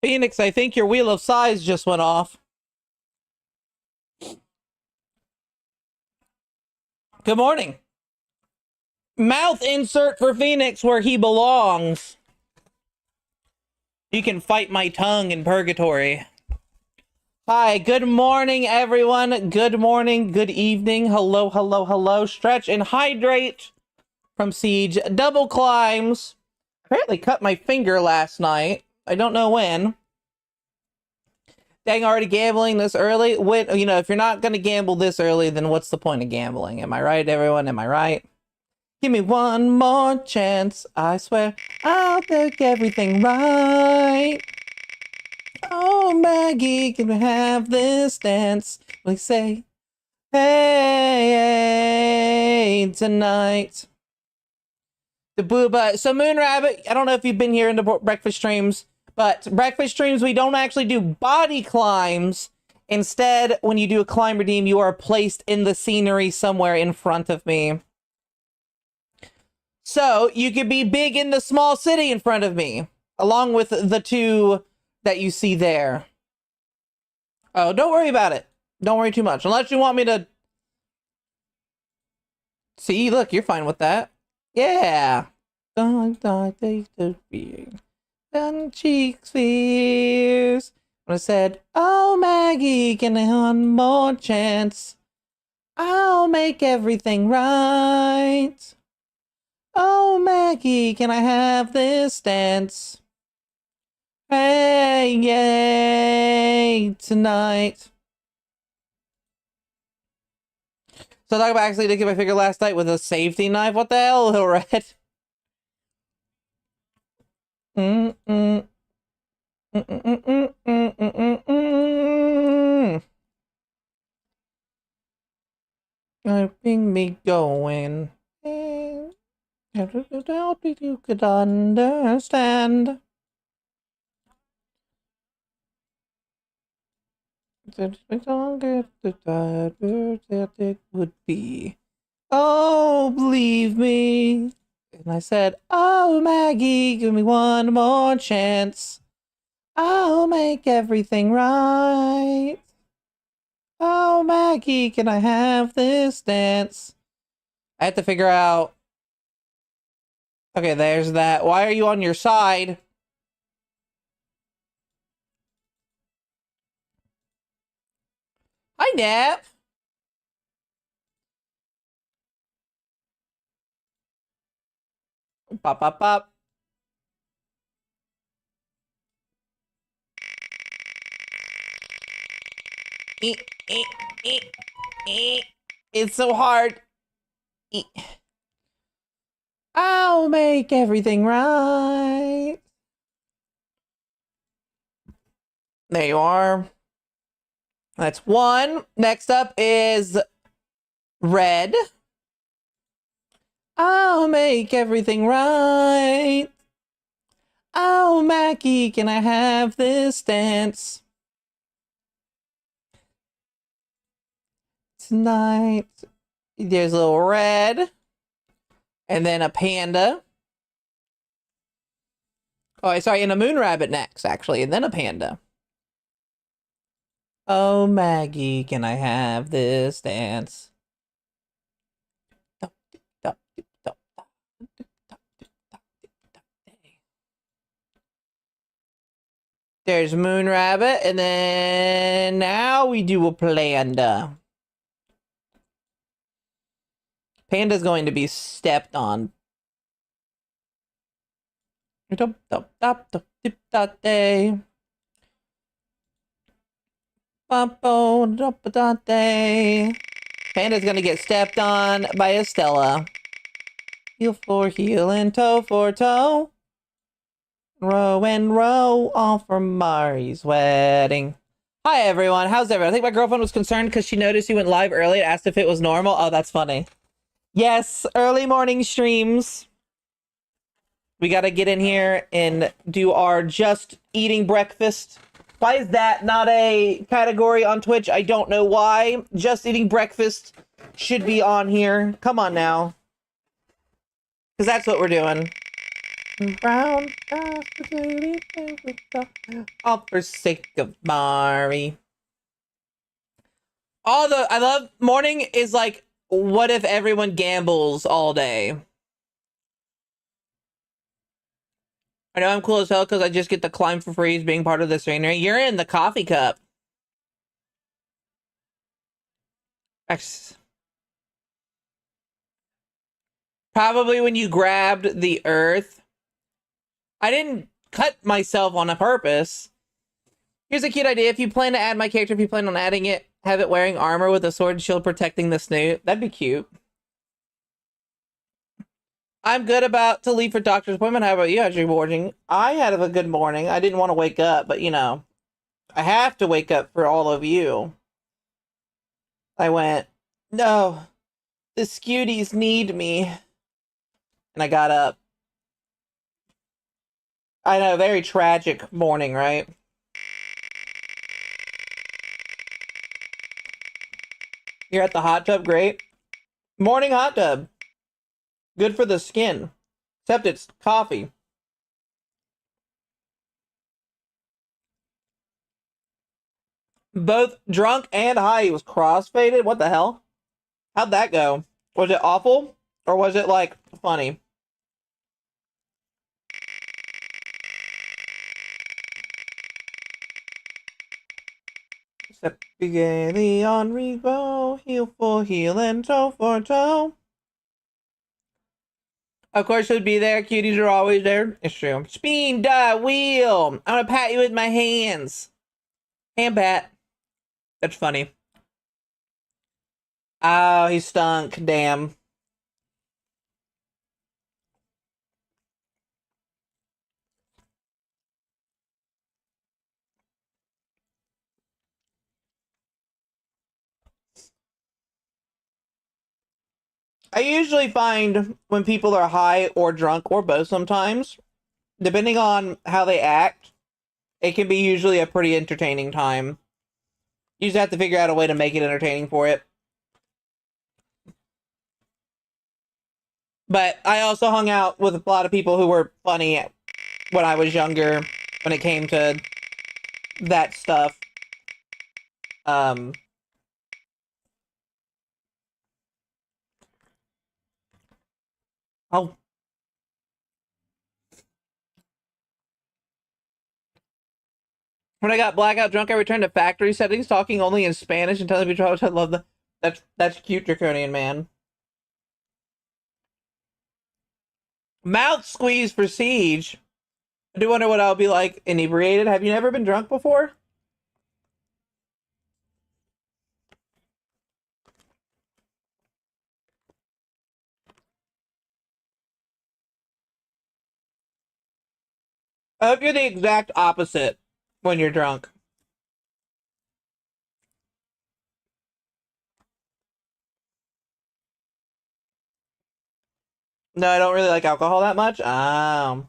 Phoenix, I think your wheel of size just went off. Good morning. Mouth insert for Phoenix where he belongs. You can fight my tongue in purgatory. Hi, good morning, everyone. Good morning, good evening. Hello, hello, hello. Stretch and hydrate from Siege. Double climbs. Apparently cut my finger last night. I don't know when. Dang, already gambling this early? When, you know, if you're not going to gamble this early, then what's the point of gambling? Am I right, everyone? Am I right? Give me one more chance. I swear I'll make everything right. Oh, Maggie, can we have this dance? We say, hey, tonight. The booba. So Moon Rabbit, I don't know if you've been here in the breakfast streams, but breakfast streams, we don't actually do body climbs. Instead, when you do a climb redeem, you are placed in the scenery somewhere in front of me. So you could be big in the small city in front of me, along with the two that you see there. Oh, don't worry about it. Don't worry too much. Unless you want me to... See, look, you're fine with that. Yeah. Cheeks fears. When I said, oh, Maggie, can I have one more chance? I'll make everything right. Oh, Maggie, can I have this dance? Hey, yay, tonight. So I actually did get my finger last night with a safety knife. What the hell, Little Red? Keeping me going. You could understand. It would be. Oh, believe me. And I said, oh, Maggie, give me one more chance. I'll make everything right. Oh, Maggie, can I have this dance? I have to figure out. Okay, there's that. Why are you on your side? Hi, Nap. Pop, pop, pop. It's so hard. I'll make everything right. There you are. That's one. Next up is red. I'll make everything right. Oh, Mackie, can I have this dance? Tonight. There's a little red. And then a panda. Oh, sorry, and a moon rabbit next, actually, and then a panda. Oh, Maggie, can I have this dance? There's moon rabbit, and then now we do a panda. Panda's going to be stepped on. Panda's gonna get stepped on by Estella. Heel for heel and toe for toe. Row and row, all for Mari's wedding. Hi everyone, how's everyone? I think my girlfriend was concerned because she noticed you went live early and asked if it was normal. Oh, that's funny. Yes, early morning streams. We gotta get in here and do our just eating breakfast. Why is that not a category on Twitch? I don't know why. Just eating breakfast should be on here. Come on now. Because that's what we're doing. Brown, all for sake of Mari. I love morning is like, what if everyone gambles all day? I know I'm cool as hell because I just get to climb for free as being part of the scenery. You're in the coffee cup. Probably when you grabbed the earth. I didn't cut myself on a purpose. Here's a cute idea. If you plan to add my character, if you plan on adding it, have it wearing armor with a sword and shield protecting the snoot. That'd be cute. I'm good about to leave for doctor's appointment. How about you? How's your morning? I had a good morning. I didn't want to wake up, but you know, I have to wake up for all of you. I went, no, the Scuties need me. And I got up. I know, very tragic morning, right? You're at the hot tub, great. Morning hot tub. Good for the skin. Except it's coffee. Both drunk and high. He was crossfaded. What the hell? How'd that go? Was it awful? Or was it, like, funny? Step gaily on Revo, heel for heel and toe for toe. Of course, she'll be there. Cuties are always there. It's true. Spin the wheel. I'm gonna pat you with my hands. Hand pat. That's funny. Oh, he stunk. Damn. I usually find when people are high or drunk or both sometimes, depending on how they act, it can be usually a pretty entertaining time. You just have to figure out a way to make it entertaining for it. But I also hung out with a lot of people who were funny when I was younger when it came to that stuff. Um, oh, when I got blackout drunk, I returned to factory settings, talking only in Spanish and telling people I love the. That's cute, Draconian man. Mouth squeeze for Siege. I do wonder what I'll be like inebriated. Have you never been drunk before? I hope you're the exact opposite when you're drunk. No, I don't really like alcohol that much. Hi,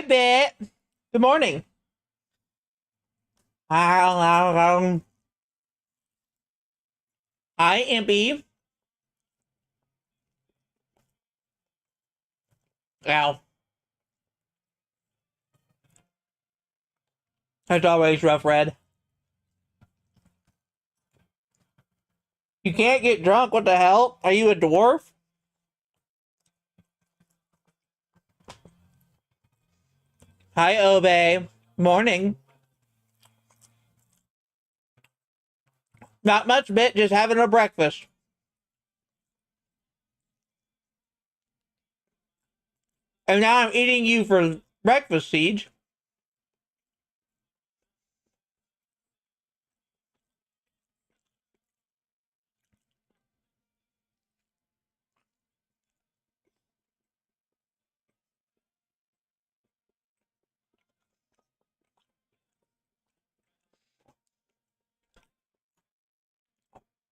Bit. Good morning. Hi, Impy. Ow. As always, Rough Red. You can't get drunk. What the hell? Are you a dwarf? Hi, Obey. Morning. Not much, Bit. Just having a breakfast. And now I'm eating you for breakfast, Siege.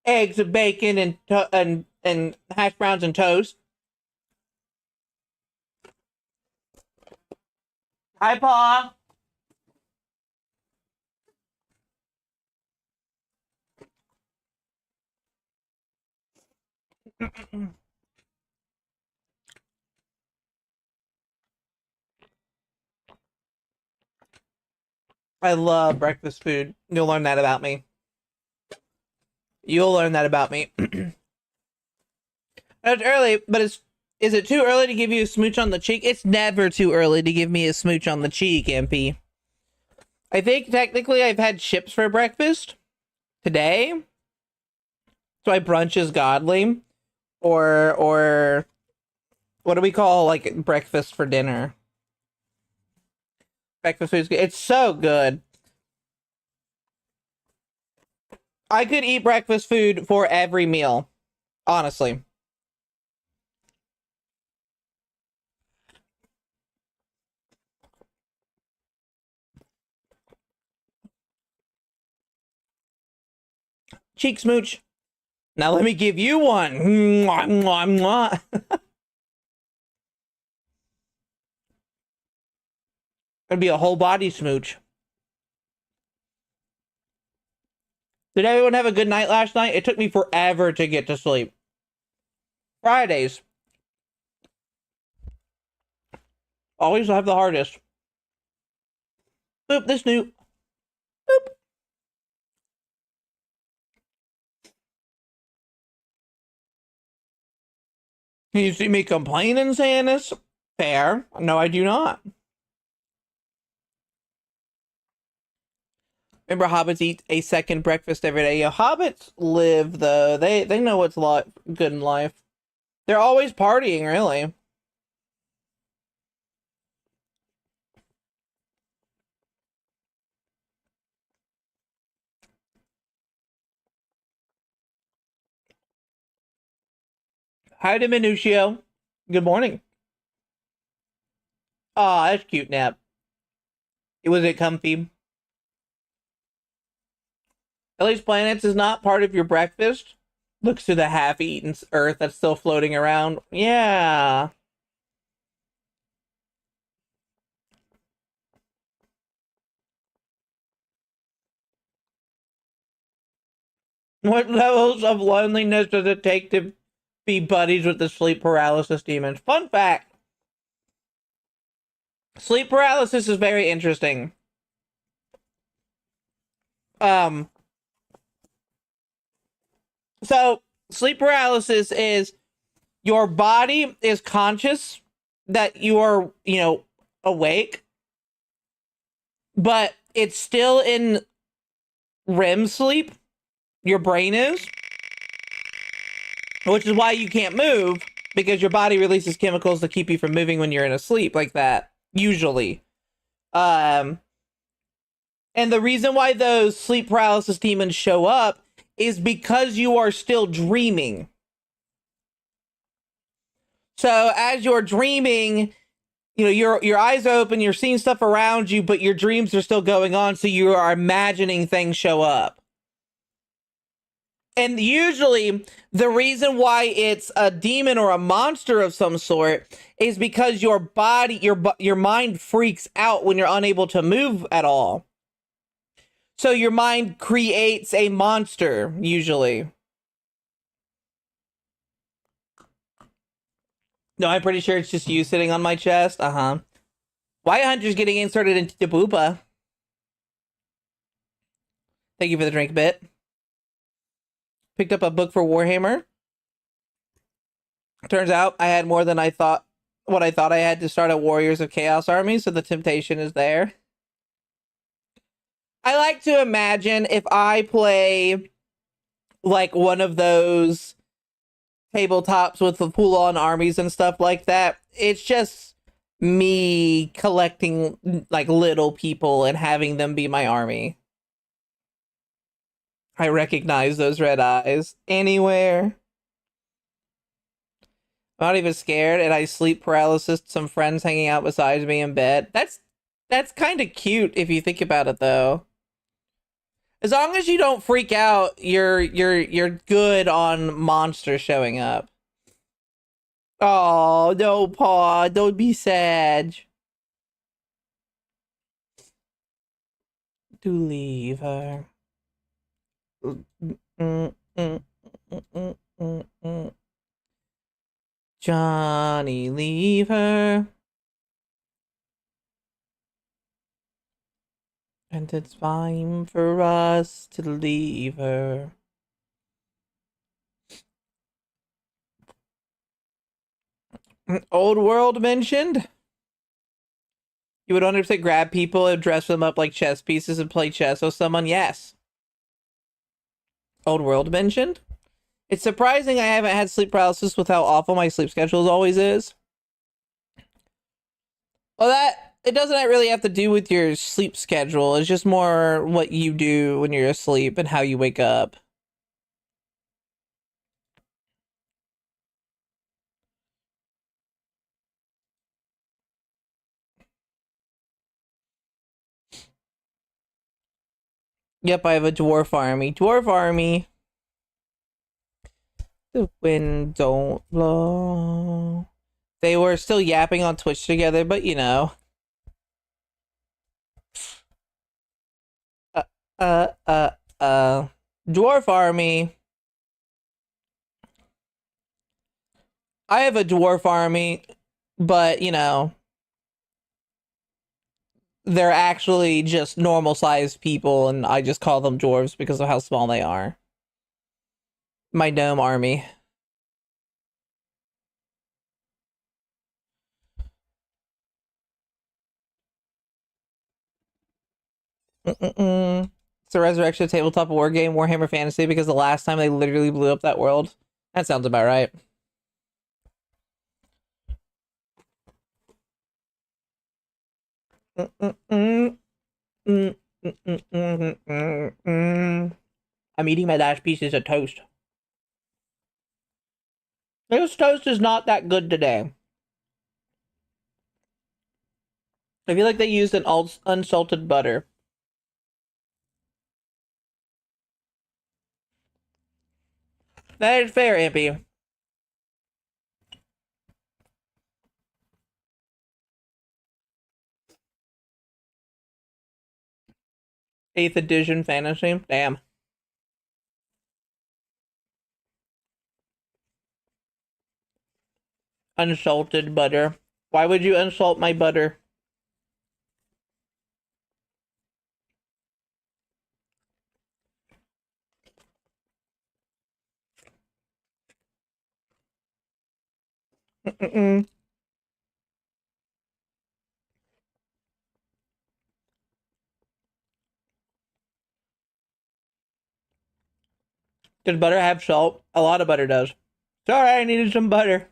Eggs and bacon and hash browns and toast. Hi, Pa. I love breakfast food. You'll learn that about me. You'll learn that about me. It's early, but is it too early to give you a smooch on the cheek? It's never too early to give me a smooch on the cheek, MP. I think technically I've had chips for breakfast today. So my brunch is godly. Or what do we call like breakfast for dinner? Breakfast food is good. It's so good. I could eat breakfast food for every meal, honestly. Cheek smooch. Now let me give you one. Mwah, mwah, mwah. It'd be a whole body smooch. Did everyone have a good night last night? It took me forever to get to sleep. Fridays. Always have the hardest. Boop, this new. Boop. Can you see me complaining saying this? Fair. No, I do not. Remember, hobbits eat a second breakfast every day. Yeah, hobbits live though. They know what's good in life. They're always partying, really. Hi, Diminutio. Good morning. Aw, that's cute, Nap. Was it comfy? At least planets is not part of your breakfast. Looks to the half-eaten Earth that's still floating around. Yeah. What levels of loneliness does it take to be buddies with the sleep paralysis demons? Fun fact. Sleep paralysis is very interesting. So sleep paralysis is your body is conscious that you are, awake, but it's still in REM sleep. Your brain is, which is why you can't move, because your body releases chemicals to keep you from moving when you're in a sleep like that, usually. And the reason why those sleep paralysis demons show up is because you are still dreaming. So as you're dreaming, your eyes are open, you're seeing stuff around you, but your dreams are still going on, so you are imagining things show up. And usually the reason why it's a demon or a monster of some sort is because your body, your mind freaks out when you're unable to move at all. So your mind creates a monster, usually. No, I'm pretty sure it's just you sitting on my chest. Uh-huh. Why Hunter's getting inserted into the booba? Thank you for the drink bit. Picked up a book for Warhammer. Turns out I had more than I thought, what I thought I had to start a Warriors of Chaos army, so the temptation is there. I like to imagine if I play like one of those tabletops with the full-on armies and stuff like that, it's just me collecting like little people and having them be my army. I recognize those red eyes anywhere. I'm not even scared, and I sleep paralysis. Some friends hanging out beside me in bed. That's kind of cute if you think about it, though. As long as you don't freak out, you're good on monsters showing up. Oh no, Paw, don't be sad. To leave her. Johnny, leave her. And it's time for us to leave her. Old world mentioned? You would 100% grab people and dress them up like chess pieces and play chess with someone? Yes. Old world mentioned? It's surprising I haven't had sleep paralysis with how awful my sleep schedule always is. Well, that it doesn't really have to do with your sleep schedule. It's just more what you do when you're asleep and how you wake up. Yep, I have a dwarf army. Dwarf army. The wind don't blow. They were still yapping on Twitch together, but you know. Uh, uh, uh, Dwarf army. I have a dwarf army, but you know, they're actually just normal sized people, and I just call them dwarves because of how small they are. My gnome army. It's a Resurrection tabletop war game, Warhammer Fantasy, because the last time they literally blew up that world. That sounds about right. I'm eating my last pieces of toast. This toast is not that good today. I feel like they used an unsalted butter. That is fair, Impy. 8th edition fantasy. Damn. Unsalted butter. Why would you unsalt my butter? Mm-mm. Does butter have salt? A lot of butter does. Sorry, I needed some butter.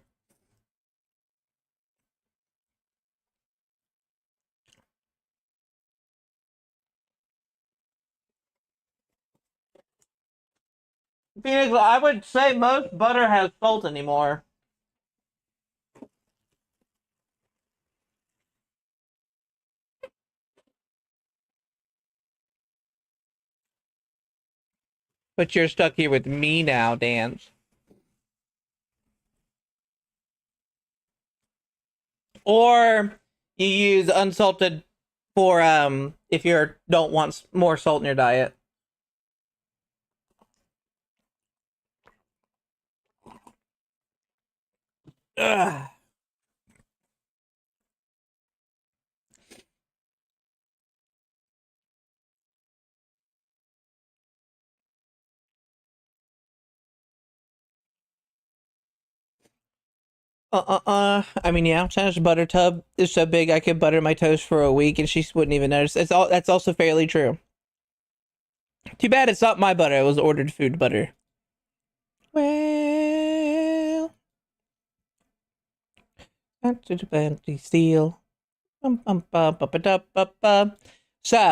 Phoenix, I would say most butter has salt anymore. But you're stuck here with me now, Dance. Or you use unsalted for if you don't want more salt in your diet. Ugh. I mean, yeah, Santa's butter tub is so big I could butter my toast for a week and she wouldn't even notice. That's also fairly true. Too bad it's not my butter. It was ordered food butter. Well, to the empty steel. So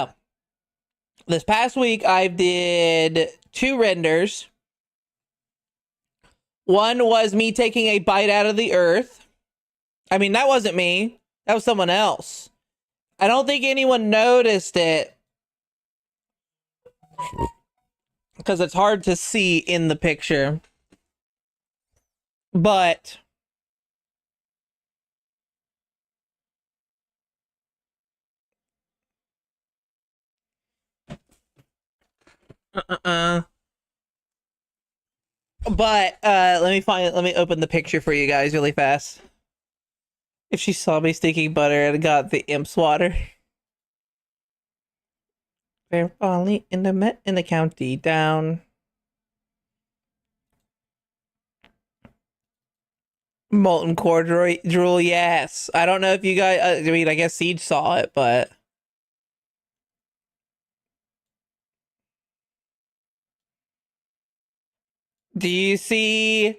this past week I did 2 renders. One was me taking a bite out of the earth. I mean, that wasn't me. That was someone else. I don't think anyone noticed it because it's hard to see in the picture. But But let me open the picture for you guys really fast. If she saw me sticking butter and got the imp's water. Fair Folly in the county down. Molten core drool, yes. I don't know if you guys. I mean, I guess Siege saw it, but do you see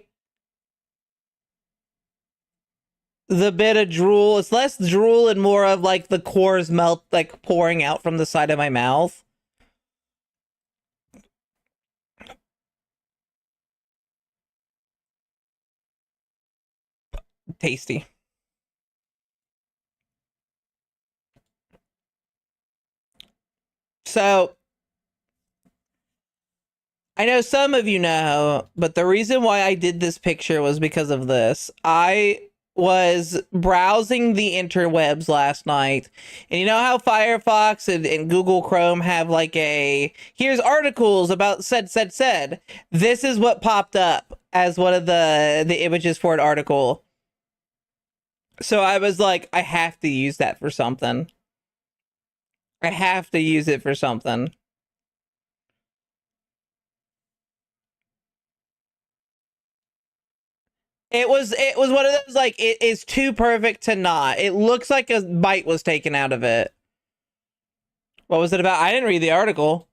the bit of drool? It's less drool and more of like the cores melt, like pouring out from the side of my mouth. Tasty. So I know some of you know, but the reason why I did this picture was because of this. I was browsing the interwebs last night, and you know how Firefox and Google Chrome have like a here's articles about said. This is what popped up as one of the images for an article. So I was like, I have to use that for something. I have to use it for something. It was one of those like it is too perfect to not. It looks like a bite was taken out of it. What was it about? I didn't read the article.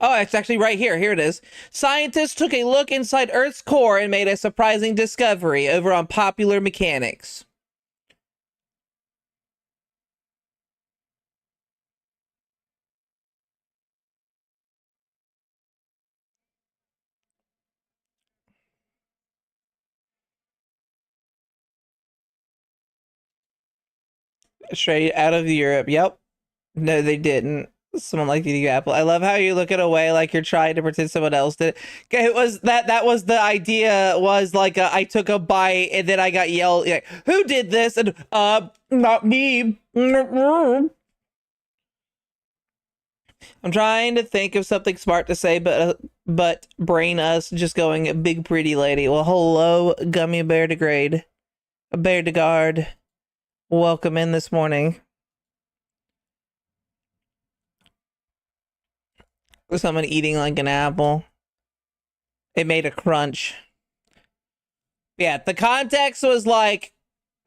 Oh, it's actually right here. Here it is. Scientists took a look inside Earth's core and made a surprising discovery over on Popular Mechanics. Straight out of Europe. Yep. No, they didn't. Someone like eating apple. I love how you look it away like you're trying to pretend someone else did it. Okay, it was that was the idea was like I took a bite and then I got yelled like, who did this? And not me. I'm trying to think of something smart to say, but brain us just going big pretty lady. Well, hello, gummy bear degrade. Bear de guard. Welcome in this morning. Someone eating like an apple. It made a crunch. Yeah, the context was like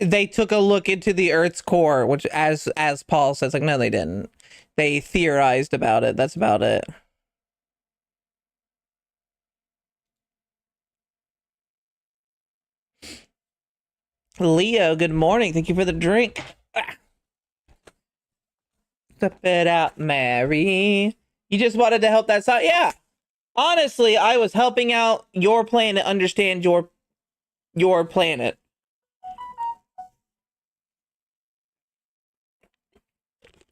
they took a look into the Earth's core, which as Paul says, like, no, they didn't. They theorized about it. That's about it. Leo, good morning. Thank you for the drink. Step it out, Mary. You just wanted to help that side? Yeah. Honestly, I was helping out your planet understand your planet.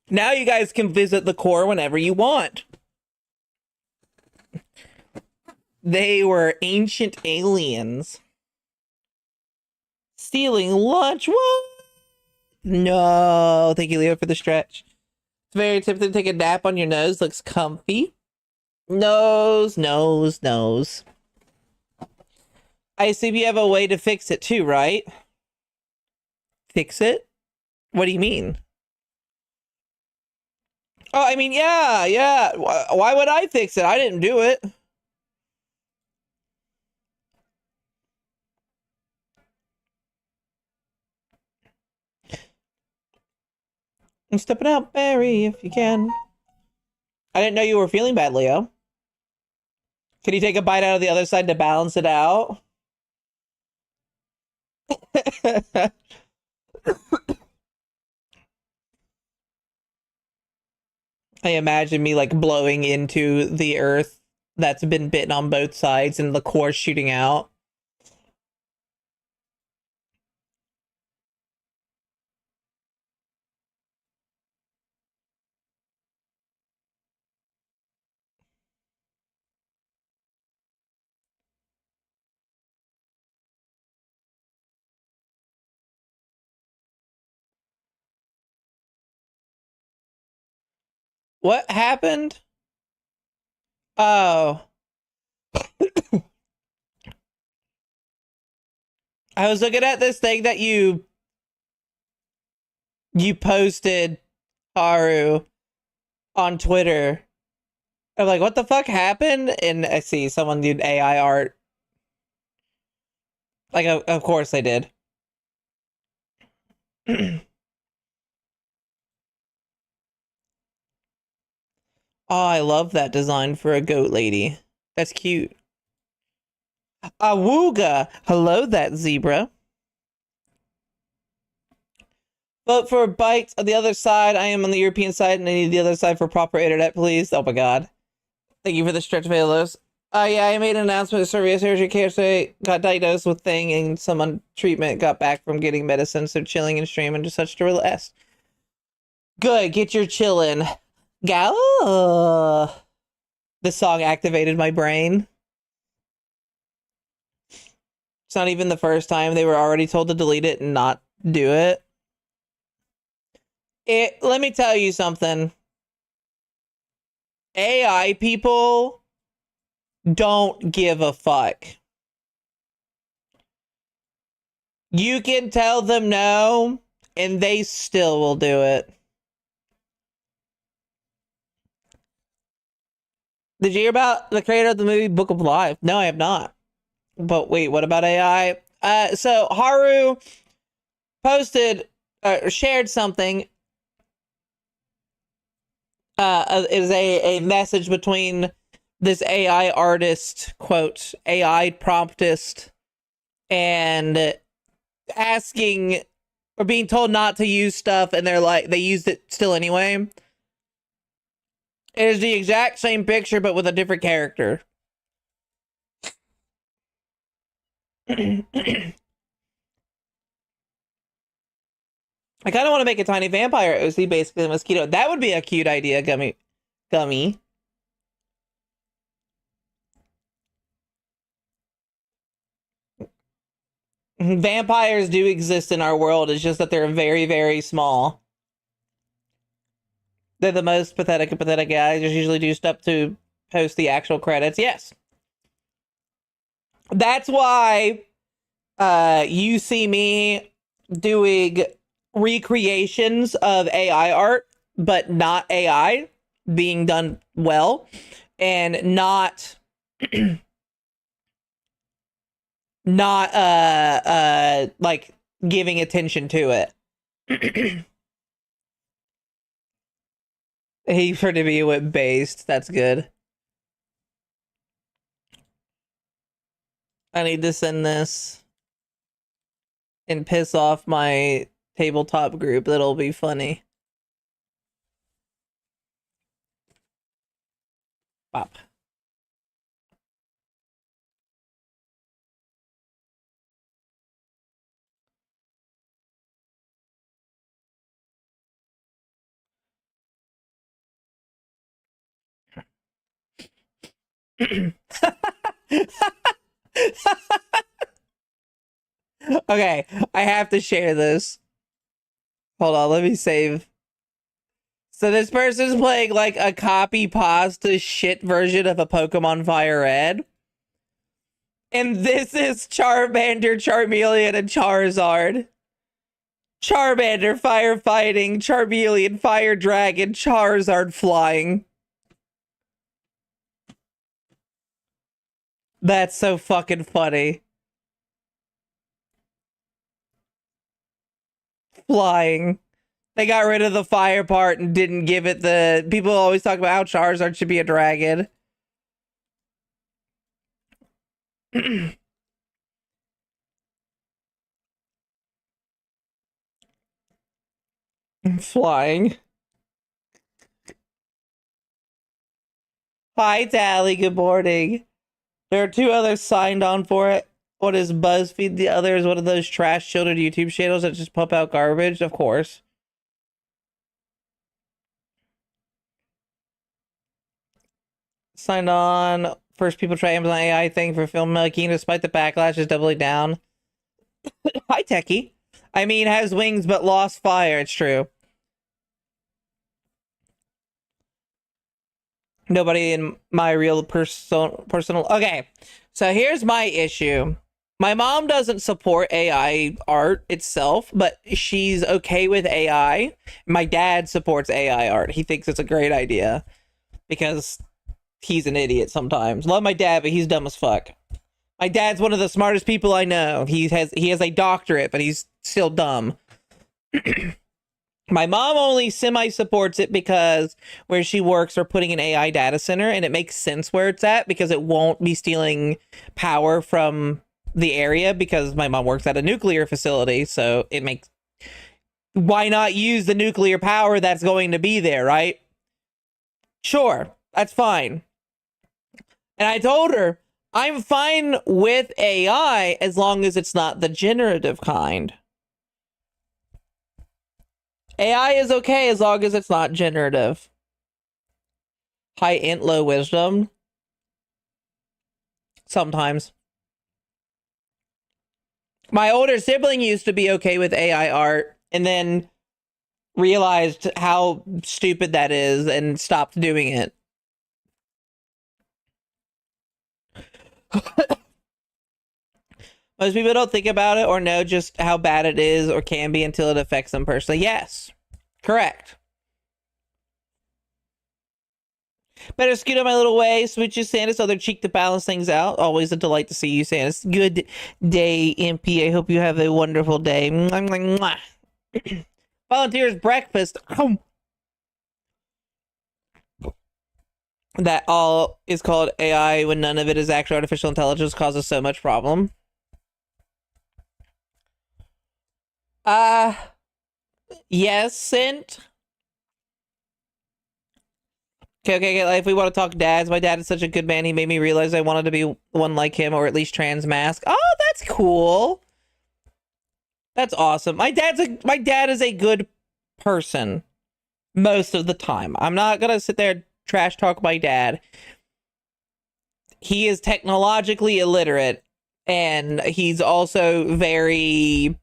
Now you guys can visit the core whenever you want. They were ancient aliens. Stealing lunch? What? No. Thank you, Leo, for the stretch. It's very tempting to take a nap on your nose. Looks comfy. Nose. I assume you have a way to fix it too, right? Fix it? What do you mean? Oh, I mean, yeah. Why would I fix it? I didn't do it. I'm stepping out, Barry, if you can. I didn't know you were feeling bad, Leo. Can you take a bite out of the other side to balance it out? I imagine me like blowing into the earth that's been bitten on both sides and the core shooting out. What happened? Oh. I was looking at this thing that you posted, Haru, on Twitter. I'm like, what the fuck happened? And I see someone did AI art. Like, of course they did. Oh, I love that design for a goat lady. That's cute. Awooga! Hello, that zebra. Vote for Bytes on the other side. I am on the European side, and I need the other side for proper internet, please. Oh my god. Thank you for the stretch velos. Yeah, I made an announcement of survey surgery KSA got diagnosed with thing and some on treatment, got back from getting medicine, so chilling and streaming just such to relax. Good, get your chillin'. Gal. This song activated my brain. It's not even the first time they were already told to delete it and not do it. Let me tell you something. AI people don't give a fuck. You can tell them no, and they still will do it. Did you hear about the creator of the movie Book of Life? No, I have not. But wait, what about AI? So Haru posted, shared something. Is a message between this AI artist, quote, AI promptist, and asking or being told not to use stuff, and they're like, they used it still anyway. It is the exact same picture, but with a different character. I kind of want to make a tiny vampire OC, basically a mosquito. That would be a cute idea, Gummy. Vampires do exist in our world. It's just that they're very, very small. They're the most pathetic of pathetic guys. Just usually do stuff to post the actual credits. Yes. That's why you see me doing recreations of AI art, but not AI being done well, and not like giving attention to it. He for to be with based. That's good. I need to send this and piss off my tabletop group. That'll be funny. Pop. Okay, I have to share this. Hold on, let me save. So this person's playing like a copy pasta shit version of a Pokemon Fire Red. And this is Charmander, Charmeleon, and Charizard. Charmander firefighting, Charmeleon fire dragon, Charizard flying. That's so fucking funny. Flying. They got rid of the fire part and didn't give it the... People always talk about how Charizard should be a dragon. Flying. Hi, Tally. Good morning. There are two others signed on for it. One is BuzzFeed. The other is one of those trash children YouTube channels that just pump out garbage, of course. Signed on. First people try Amazon AI thing for filmmaking despite the backlash is doubling down. Hi, Techie. I mean, has wings but lost fire. It's true. Nobody in my real personal. Okay, so here's my issue. My mom doesn't support AI art itself, but she's okay with AI. My dad supports AI art. He thinks it's a great idea because he's an idiot sometimes. Love my dad, but he's dumb as fuck. My dad's one of the smartest people I know. He has a doctorate, but he's still dumb. My mom only semi supports it because where she works are putting an AI data center, and it makes sense where it's at because it won't be stealing power from the area because my mom works at a nuclear facility, so it makes, why not use the nuclear power that's going to be there, right? Sure, that's fine. And I told her I'm fine with AI as long as it's not the generative kind. AI is okay as long as it's not generative. High int, low wisdom. Sometimes. My older sibling used to be okay with AI art and then realized how stupid that is and stopped doing it. Most people don't think about it or know just how bad it is or can be until it affects them personally. Yes, correct. Better scoot on my little way. Switch you, Santa's other cheek to balance things out. Always a delight to see you, Santa's. Good day, MP. I hope you have a wonderful day. Mwah, mwah. Volunteers breakfast. That all is called AI when none of it is actual artificial intelligence causes so much problem. Yes, Sint. Okay. Like, if we want to talk dads, my dad is such a good man. He made me realize I wanted to be one like him, or at least trans mask. Oh, that's cool. That's awesome. My dad is a good person most of the time. I'm not gonna sit there and trash talk my dad. He is technologically illiterate, and he's also very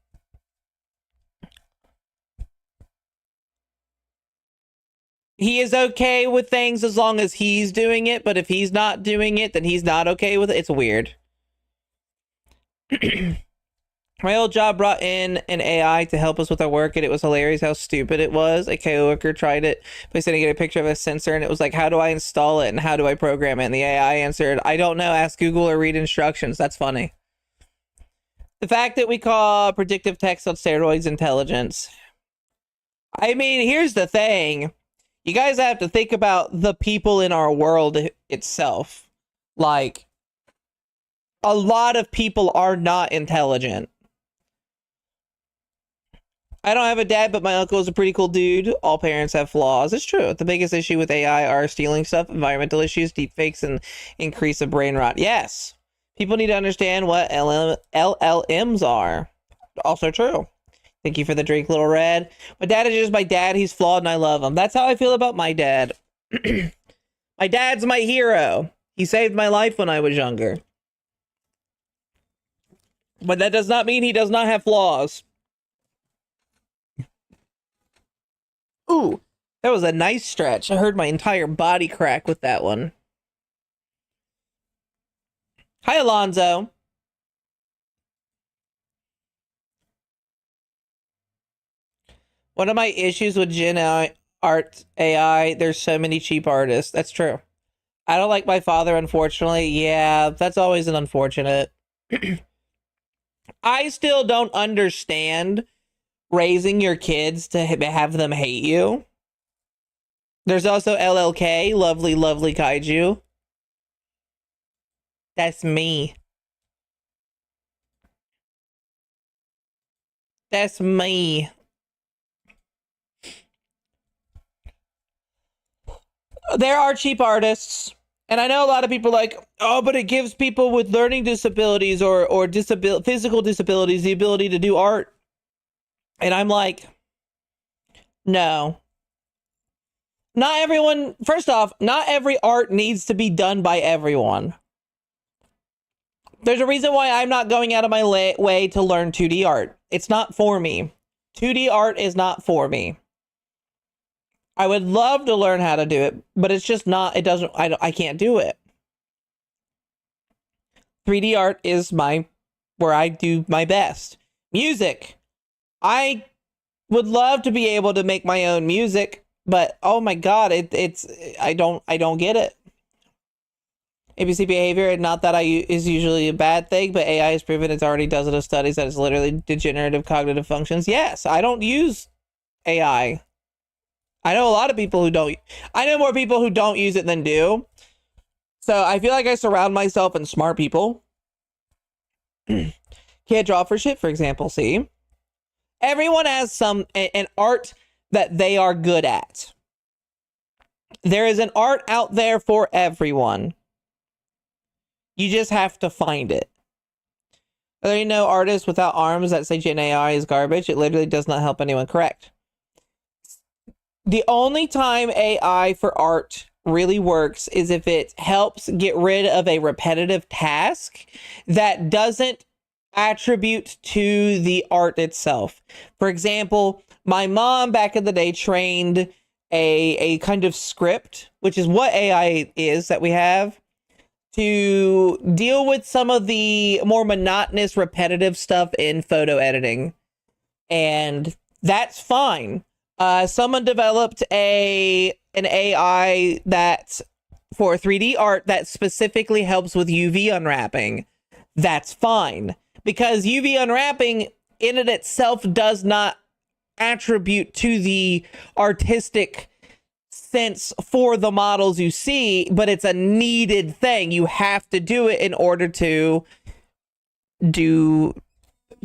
he is okay with things as long as he's doing it, but if he's not doing it, then he's not okay with it. It's weird. My old job brought in an AI to help us with our work, and it was hilarious how stupid it was. A coworker tried it by sending it a picture of a sensor, and it was like, how do I install it and how do I program it? And the AI answered, I don't know, ask Google or read instructions. That's funny. The fact that we call predictive text on steroids intelligence. I mean, here's the thing. You guys have to think about the people in our world itself. Like, a lot of people are not intelligent. I don't have a dad, but my uncle is a pretty cool dude. All parents have flaws. It's true. The biggest issue with AI are stealing stuff, environmental issues, deepfakes, and increase of brain rot. Yes. People need to understand what LLMs are. Also true. Thank you for the drink, Little Red. My dad is just my dad. He's flawed and I love him. That's how I feel about my dad. My dad's my hero. He saved my life when I was younger. But that does not mean he does not have flaws. Ooh, that was a nice stretch. I heard my entire body crack with that one. Hi, Alonzo. One of my issues with Gen Art AI, there's so many cheap artists. That's true. I don't like my father, unfortunately. Yeah, that's always an unfortunate. I still don't understand raising your kids to have them hate you. There's also LLK, lovely, lovely kaiju. That's me. That's me. There are cheap artists. And I know a lot of people are like, oh, but it gives people with learning disabilities or physical disabilities the ability to do art. And I'm like, no. Not everyone, first off, not every art needs to be done by everyone. There's a reason why I'm not going out of my way to learn 2D art. It's not for me. 2D art is not for me. I would love to learn how to do it, but it's just not, it doesn't, I can't do it. 3D art is where I do my best. Music. I would love to be able to make my own music, but oh my god, I don't get it. ABC behavior, not that is usually a bad thing, but AI has proven it's already dozens of studies that it's literally degenerative cognitive functions. Yes, I don't use AI. I know a lot of people who don't. I know more people who don't use it than do. So I feel like I surround myself in smart people. Can't draw for shit, for example. See? Everyone has an art that they are good at. There is an art out there for everyone. You just have to find it. There ain't no artists without arms that say Gen AI is garbage. It literally does not help anyone. Correct. The only time AI for art really works is if it helps get rid of a repetitive task that doesn't attribute to the art itself. For example, my mom back in the day trained a kind of script, which is what AI is that we have, to deal with some of the more monotonous, repetitive stuff in photo editing. And that's fine. Someone developed an AI that for 3D art that specifically helps with UV unwrapping. That's fine. Because UV unwrapping in it itself does not attribute to the artistic sense for the models you see, but it's a needed thing. You have to do it in order to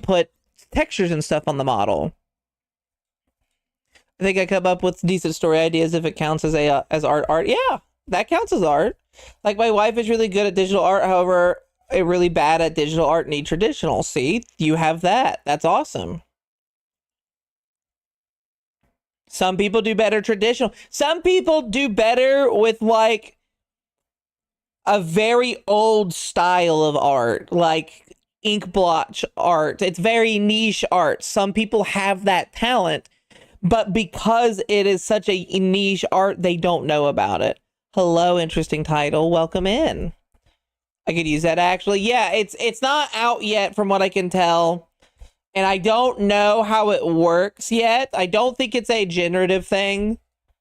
put textures and stuff on the model. I think I come up with decent story ideas if it counts as art. Yeah, that counts as art. Like my wife is really good at digital art, however, really bad at digital art and traditional. See, you have that. That's awesome. Some people do better traditional. Some people do better with like a very old style of art, like ink blotch art. It's very niche art. Some people have that talent, but because it is such a niche art, they don't know about it. Hello, interesting title. Welcome in. I could use that actually. Yeah, it's not out yet from what I can tell. And I don't know how it works yet. I don't think it's a generative thing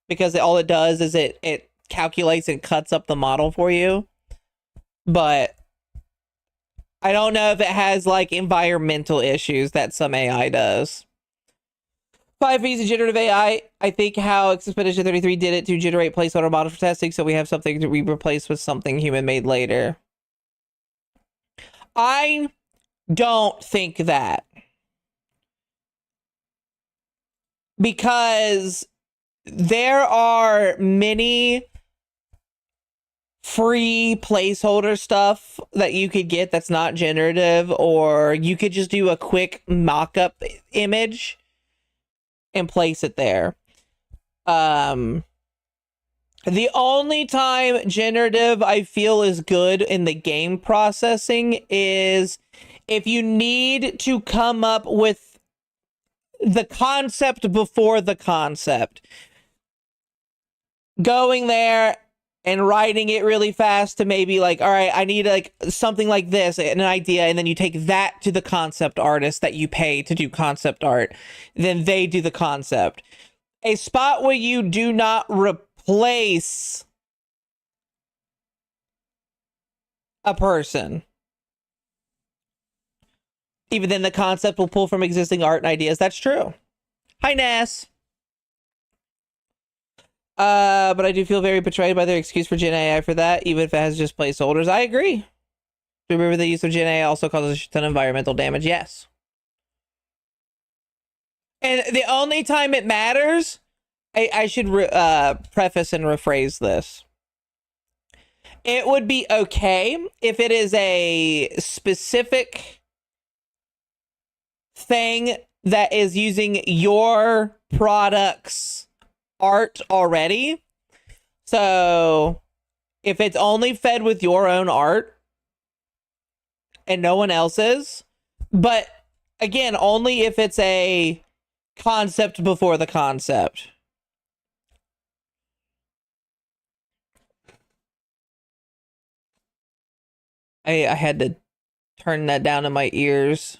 because all it does is it calculates and cuts up the model for you. But I don't know if it has like environmental issues that some AI does. 5 V's of generative AI. I think how Expedition 33 did it to generate placeholder models for testing, so we have something to replace with something human made later. I don't think that. Because there are many free placeholder stuff that you could get that's not generative, or you could just do a quick mock-up image and place it there. The only time generative I feel is good in the game processing is if you need to come up with the concept before the concept. Going there and writing it really fast to maybe like, all right, I need like something like this, an idea, and then you take that to the concept artist that you pay to do concept art. Then they do the concept. A spot where you do not replace a person. Even then the concept will pull from existing art and ideas. That's true. Hi, Nass. But I do feel very betrayed by their excuse for Gen AI for that, even if it has just placeholders. I agree. Remember the use of Gen AI also causes a ton of environmental damage. Yes. And the only time it matters, I should preface and rephrase this. It would be okay if it is a specific thing that is using your product's art already. So if it's only fed with your own art and no one else's, but again, only if it's a concept before the concept. I had to turn that down in my ears.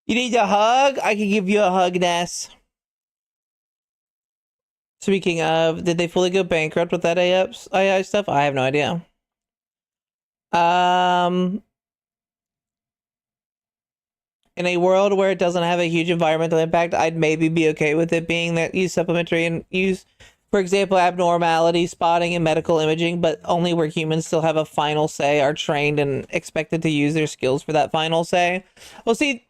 You need a hug? I can give you a hug, Ness. Speaking of, did they fully go bankrupt with that AI stuff? I have no idea. In a world where it doesn't have a huge environmental impact, I'd maybe be okay with it being that use supplementary and use, for example, abnormality spotting and medical imaging, but only where humans still have a final say, are trained and expected to use their skills for that final say. Well, see,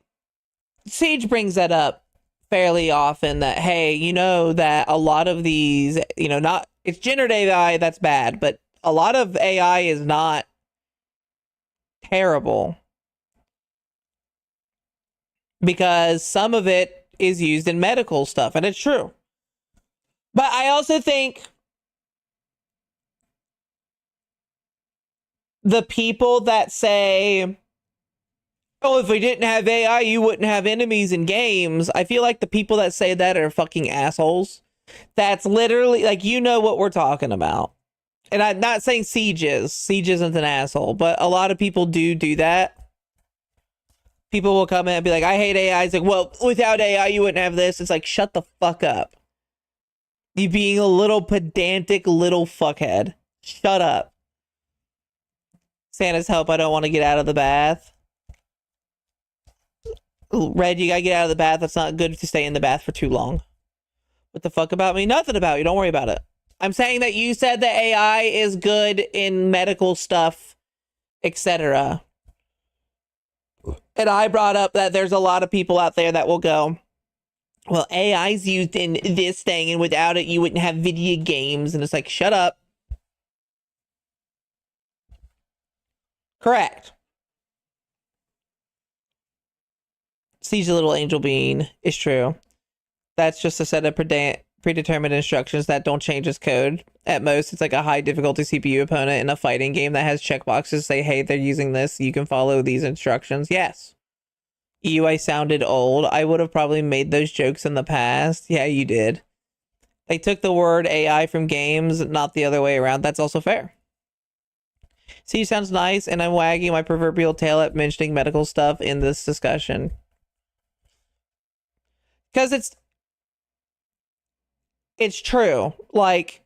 Siege brings that up fairly often that, hey, you know that a lot of these, you know, not, it's generative AI that's bad, but a lot of AI is not terrible because some of it is used in medical stuff, and it's true. But I also think the people that say, oh, if we didn't have AI, you wouldn't have enemies in games, I feel like the people that say that are fucking assholes. That's literally, like, you know what we're talking about. And I'm not saying Siege is. Siege isn't an asshole, but a lot of people do that. People will come in and be like, I hate AI. It's like, well, without AI, you wouldn't have this. It's like, shut the fuck up. You being a little pedantic little fuckhead. Shut up. Santa's help, I don't want to get out of the bath. Red, you gotta get out of the bath. That's not good to stay in the bath for too long. What the fuck about me? Nothing about you. Don't worry about it. I'm saying that you said that AI is good in medical stuff, etc. And I brought up that there's a lot of people out there that will go, well, AI's used in this thing, and without it, you wouldn't have video games. And it's like, shut up. Correct. Siege the Little Angel Bean is true. That's just a set of predetermined instructions that don't change its code. At most, it's like a high difficulty CPU opponent in a fighting game that has checkboxes say, hey, they're using this. You can follow these instructions. Yes. I sounded old. I would have probably made those jokes in the past. Yeah, you did. They took the word AI from games, not the other way around. That's also fair. See, sounds nice, and I'm wagging my proverbial tail at mentioning medical stuff in this discussion. Because it's true. Like,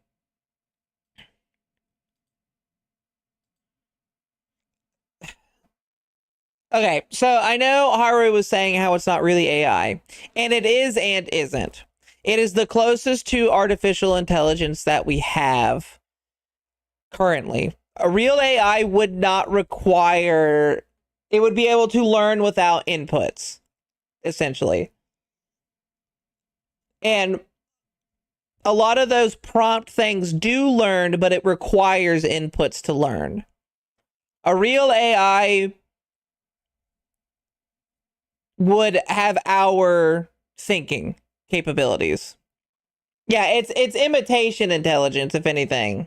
okay, so I know Haru was saying how it's not really AI, and it is and isn't. It is the closest to artificial intelligence that we have currently. A real AI would not require, it would be able to learn without inputs, essentially. And a lot of those prompt things do learn, but it requires inputs to learn. A real AI would have our thinking capabilities. Yeah, it's imitation intelligence, if anything.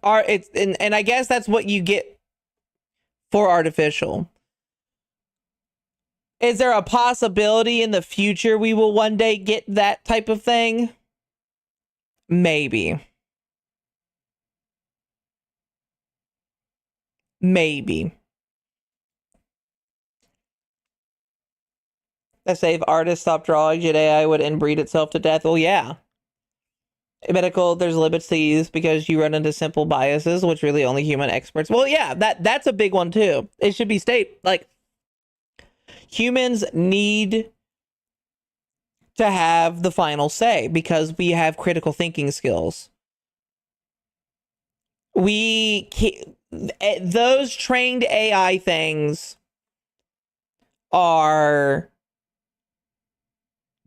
And I guess that's what you get for artificial. Is there a possibility in the future we will one day get that type of thing? Maybe. Maybe. Let's say if artists stopped drawing, Jedi AI would inbreed itself to death. Well, yeah. In medical, there's limits to use because you run into simple biases, which really only human experts. Well, yeah, that's a big one too. It should be like, humans need to have the final say because we have critical thinking skills. Those trained AI things are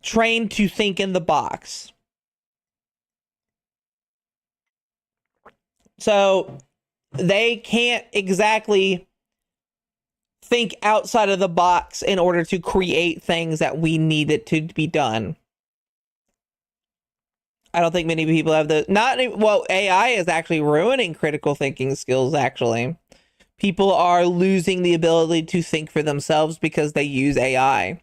trained to think in the box. So they can't exactly think outside of the box in order to create things that we need it to be done. I don't think many people have the AI is actually ruining critical thinking skills. Actually, people are losing the ability to think for themselves because they use AI.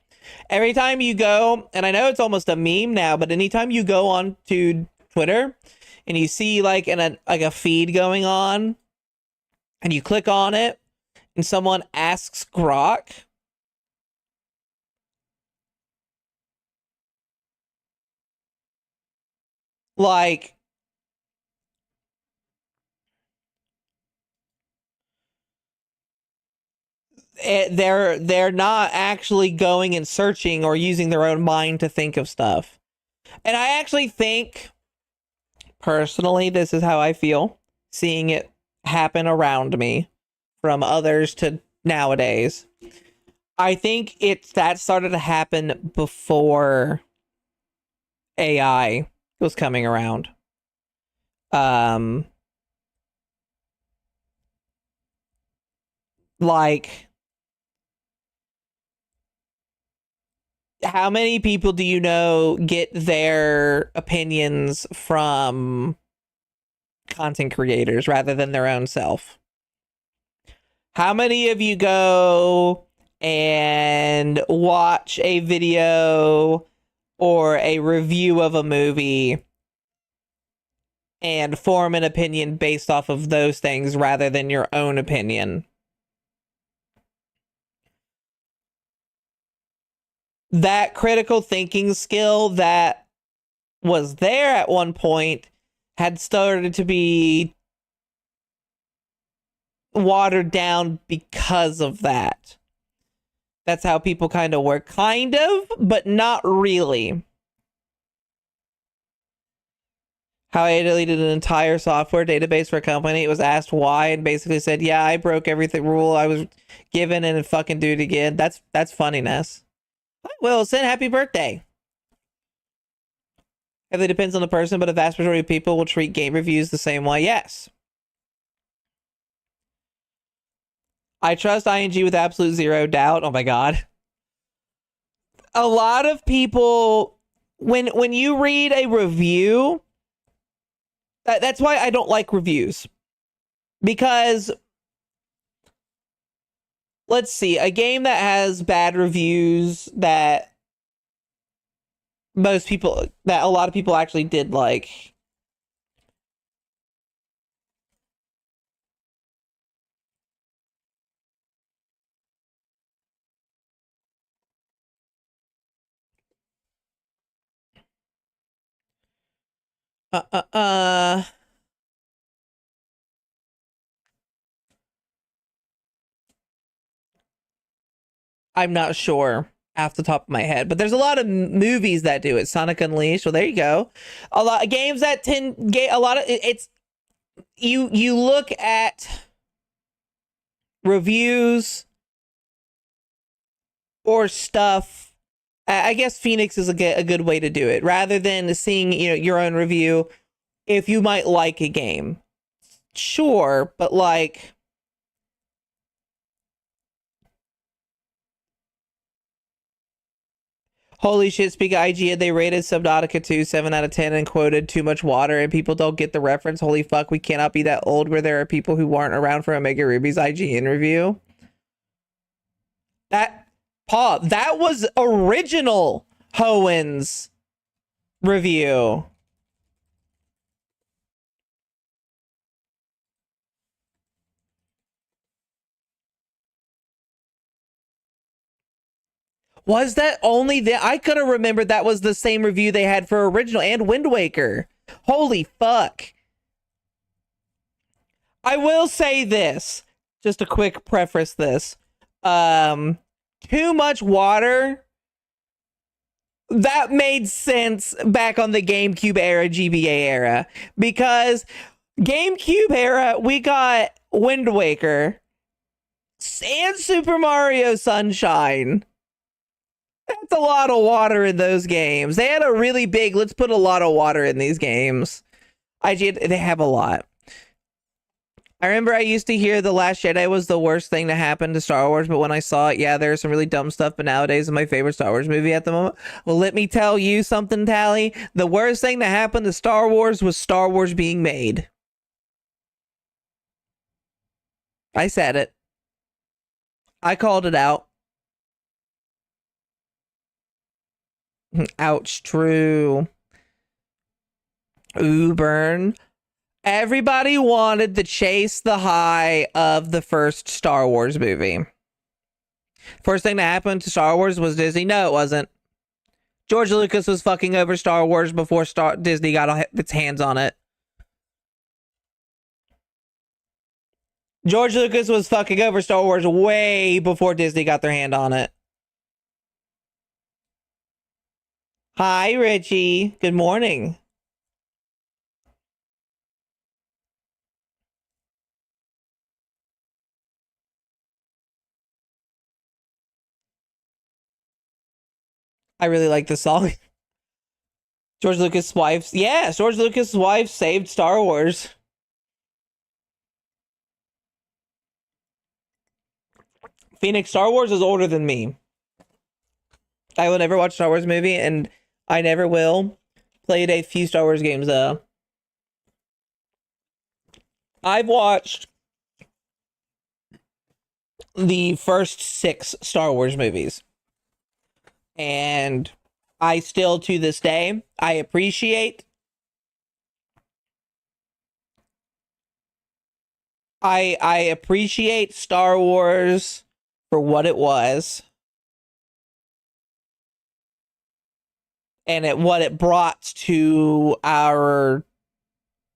Every time you go, and I know it's almost a meme now, but anytime you go on to Twitter and you see like a feed going on and you click on it and someone asks Grok, like, they're not actually going and searching or using their own mind to think of stuff. And I actually think, personally, this is how I feel seeing it happen around me from others to nowadays. I think that started to happen before AI was coming around. Like, how many people do you know get their opinions from content creators rather than their own self? How many of you go and watch a video or a review of a movie and form an opinion based off of those things rather than your own opinion? That critical thinking skill that was there at one point had started to be watered down because of that. That's how people kind of work. Kind of, but not really. How I deleted an entire software database for a company. It was asked why and basically said, yeah, I broke everything rule I was given and fucking do it again. That's funniness. Hi, Wilson, happy birthday. It depends on the person, but a vast majority of people will treat game reviews the same way. Yes. I trust ING with absolute zero doubt. Oh my god. A lot of people, when you read a review, that's why I don't like reviews. Because, let's see, a game that has bad reviews that a lot of people actually did like. I'm not sure off the top of my head, but there's a lot of movies that do it. Sonic Unleashed. Well, there you go. A lot of games that a lot of it's you look at reviews or stuff. I guess Phoenix is a good way to do it rather than seeing your own review. If you might like a game, sure, but like, holy shit, speak of IGN, they rated Subnautica 2 7 out of 10 and quoted too much water and people don't get the reference. Holy fuck, we cannot be that old where there are people who weren't around for Omega Ruby's IGN review. That was original Hoen's review. Was that only I could have remembered that was the same review they had for original and Wind Waker. Holy fuck. I will say this, just a quick preface this. Too much water, that made sense back on the GameCube era, GBA era, because GameCube era, we got Wind Waker and Super Mario Sunshine. That's a lot of water in those games. They had a really big, let's put a lot of water in these games. They have a lot. I remember I used to hear The Last Jedi was the worst thing to happen to Star Wars, but when I saw it, yeah, there's some really dumb stuff, but nowadays it's my favorite Star Wars movie at the moment. Well, let me tell you something, Tally. The worst thing to happen to Star Wars was Star Wars being made. I said it. I called it out. Ouch, true. Ooh, burn. Everybody wanted to chase the high of the first Star Wars movie. First thing that happened to Star Wars was Disney. No, it wasn't. George Lucas was fucking over Star Wars before Disney got its hands on it. George Lucas was fucking over Star Wars way before Disney got their hand on it. Hi, Richie. Good morning. I really like this song. George Lucas' wife. Yeah, George Lucas' wife saved Star Wars. Phoenix, Star Wars is older than me. I will never watch Star Wars movie, and I never will. Played a few Star Wars games, though. I've watched the first 6 Star Wars movies. And I still, to this day, I appreciate... I appreciate Star Wars for what it was. And what it brought to our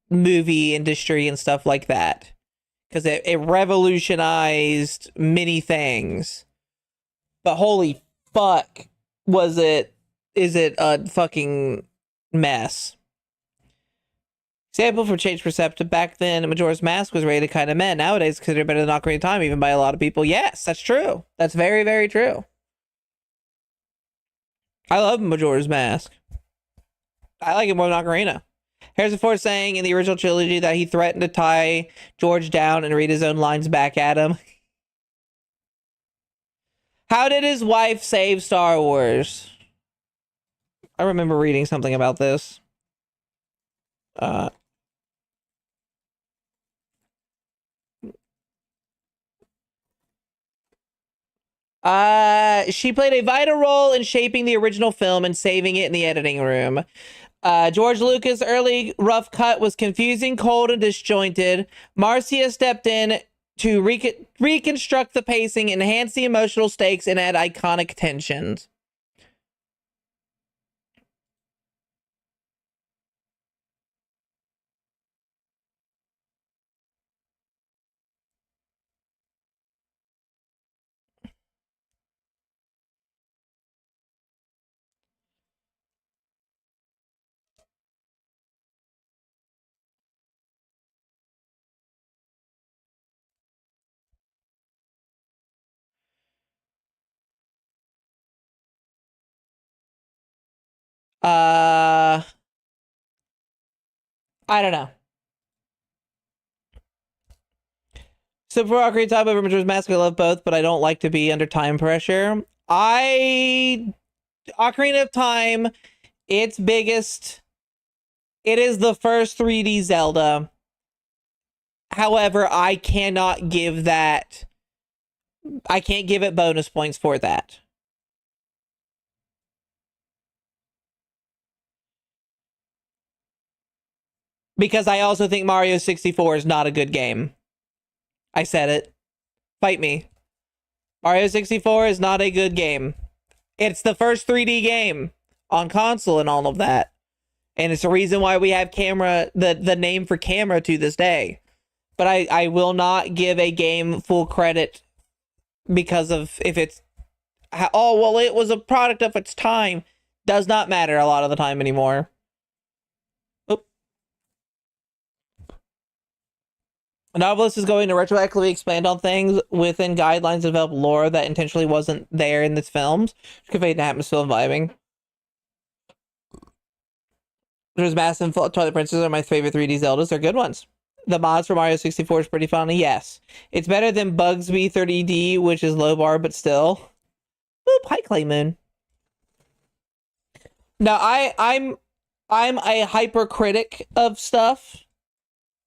movie industry and stuff like that. Because it revolutionized many things. But holy fuck, is it a fucking mess. Example for Change Perceptive. Back then, Majora's Mask was rated kind of meh. Nowadays, considered better than Ocarina of Time, even by a lot of people. Yes, that's true. That's very, very true. I love Majora's Mask. I like it more than Ocarina. Harrison Ford saying in the original trilogy that he threatened to tie George down and read his own lines back at him. How did his wife save Star Wars? I remember reading something about this. She played a vital role in shaping the original film and saving it in the editing room. George Lucas' early rough cut was confusing, cold, and disjointed. Marcia stepped in to reconstruct the pacing, enhance the emotional stakes, and add iconic tensions. I don't know. So for Ocarina of Time over Majora's Mask, I love both, but I don't like to be under time pressure. Ocarina of Time, its biggest... It is the first 3D Zelda. However, I cannot give that... I can't give it bonus points for that. Because I also think Mario 64 is not a good game. I said it. Fight me. Mario 64 is not a good game. It's the first 3D game on console and all of that. And it's the reason why we have camera, the name for camera to this day. But I will not give a game full credit because of if it's... Oh, well, it was a product of its time. Does not matter a lot of the time anymore. A novelist is going to retroactively expand on things within guidelines to develop lore that intentionally wasn't there in its films, conveyed an atmosphere and vibing. There's Mass and Twilight Princess are my favorite 3D Zeldas. They're good ones. The mods for Mario 64 is pretty fun. Yes. It's better than Bugsby 30D, which is low bar, but still. Boop, hi Clay Moon. Now I'm a hypercritic of stuff,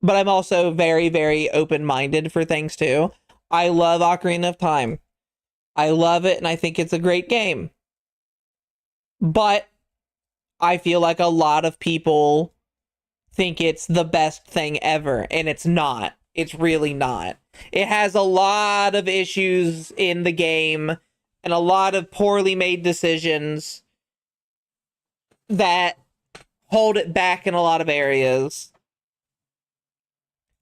but I'm also very, very open-minded for things too. I love Ocarina of Time. I love it, and I think it's a great game. But I feel like a lot of people think it's the best thing ever, and it's not. It's really not. It has a lot of issues in the game and a lot of poorly made decisions that hold it back in a lot of areas.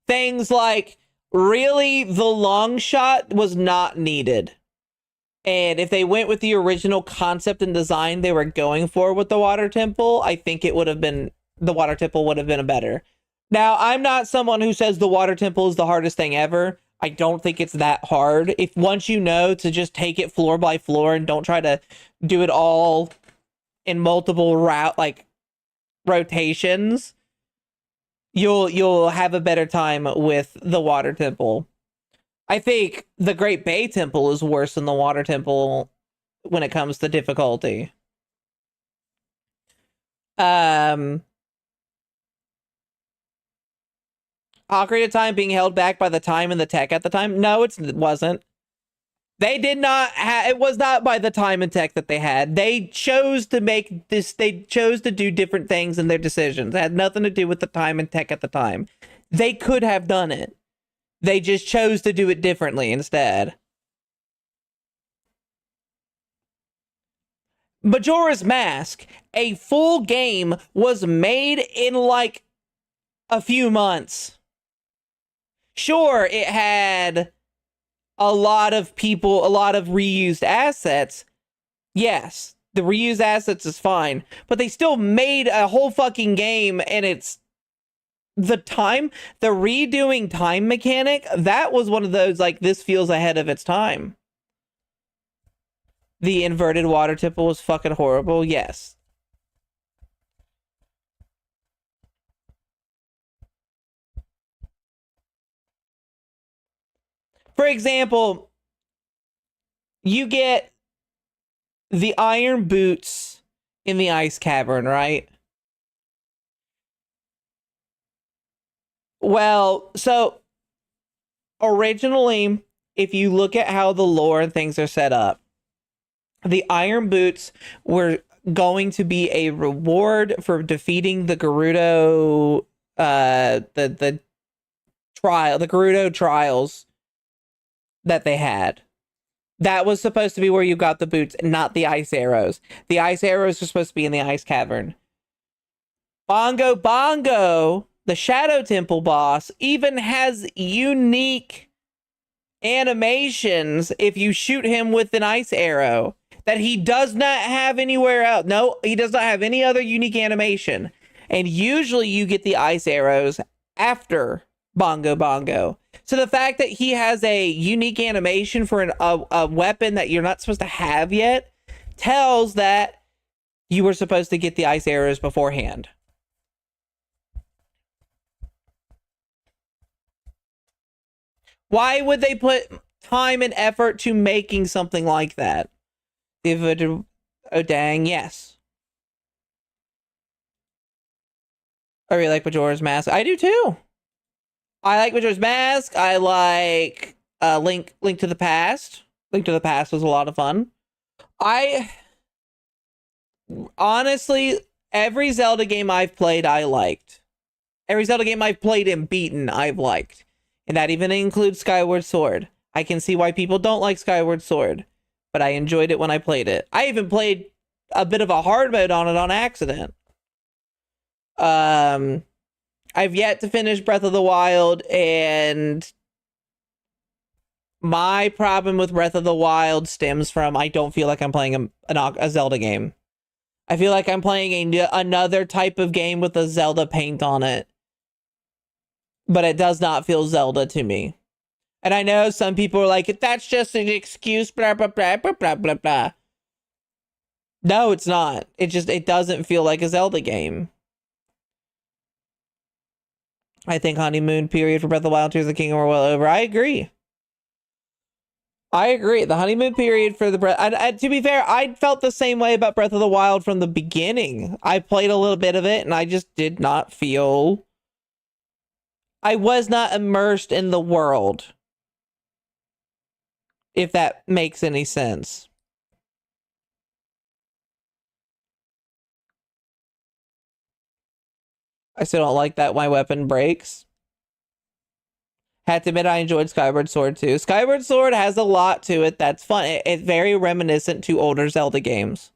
Things like, really, the long shot was not needed. And if they went with the original concept and design they were going for with the water temple, I think it would have been, the water temple would have been a better. Now, I'm not someone who says the water temple is the hardest thing ever. I don't think it's that hard. If once you know to just take it floor by floor and don't try to do it all in multiple rotations, you'll have a better time with the water temple. I think the Great Bay Temple is worse than the Water Temple when it comes to difficulty. Ocarina of Time being held back by the time and the tech at the time? No, it wasn't. They did not it was not by the time and tech that they had. They chose to make this, they chose to do different things in their decisions. It had nothing to do with the time and tech at the time. They could have done it. They just chose to do it differently instead. Majora's Mask, a full game, was made in like a few months. Sure, it had a lot of people, a lot of reused assets. Yes, the reused assets is fine, but they still made a whole fucking game, and it's the redoing time mechanic, that was one of those, like, this feels ahead of its time. The inverted water temple was fucking horrible, yes. For example, you get the iron boots in the ice cavern, right? Well, so originally, if you look at how the lore and things are set up, the iron boots were going to be a reward for defeating the Gerudo, the Gerudo trials that they had. That was supposed to be where you got the boots, not the ice arrows. The ice arrows were supposed to be in the ice cavern. Bongo Bongo, the Shadow Temple boss, even has unique animations if you shoot him with an ice arrow that he does not have anywhere else. No, he does not have any other unique animation. And usually you get the ice arrows after Bongo Bongo. So the fact that he has a unique animation for a weapon that you're not supposed to have yet tells that you were supposed to get the ice arrows beforehand. Why would they put time and effort to making something like that? Oh, dang, yes. I really like Majora's Mask. I do too. I like Majora's Mask. I like Link to the Past. Link to the Past was a lot of fun. Honestly, every Zelda game I've played, I liked. Every Zelda game I've played and beaten, I've liked. And that even includes Skyward Sword. I can see why people don't like Skyward Sword, but I enjoyed it when I played it. I even played a bit of a hard mode on it on accident. I've yet to finish Breath of the Wild, and my problem with Breath of the Wild stems from I don't feel like I'm playing a Zelda game. I feel like I'm playing another type of game with a Zelda paint on it. But it does not feel Zelda to me. And I know some people are like, that's just an excuse, blah, blah, blah, blah, blah, blah, blah. No, it's not. It doesn't feel like a Zelda game. I think honeymoon period for Breath of the Wild, Tears of the Kingdom are well over. I agree. The honeymoon period for the to be fair, I felt the same way about Breath of the Wild from the beginning. I played a little bit of it and I just did not feel, I was not immersed in the world. If that makes any sense. I still don't like that my weapon breaks. Had to admit, I enjoyed Skyward Sword too. Skyward Sword has a lot to it that's fun. It's very reminiscent to older Zelda games.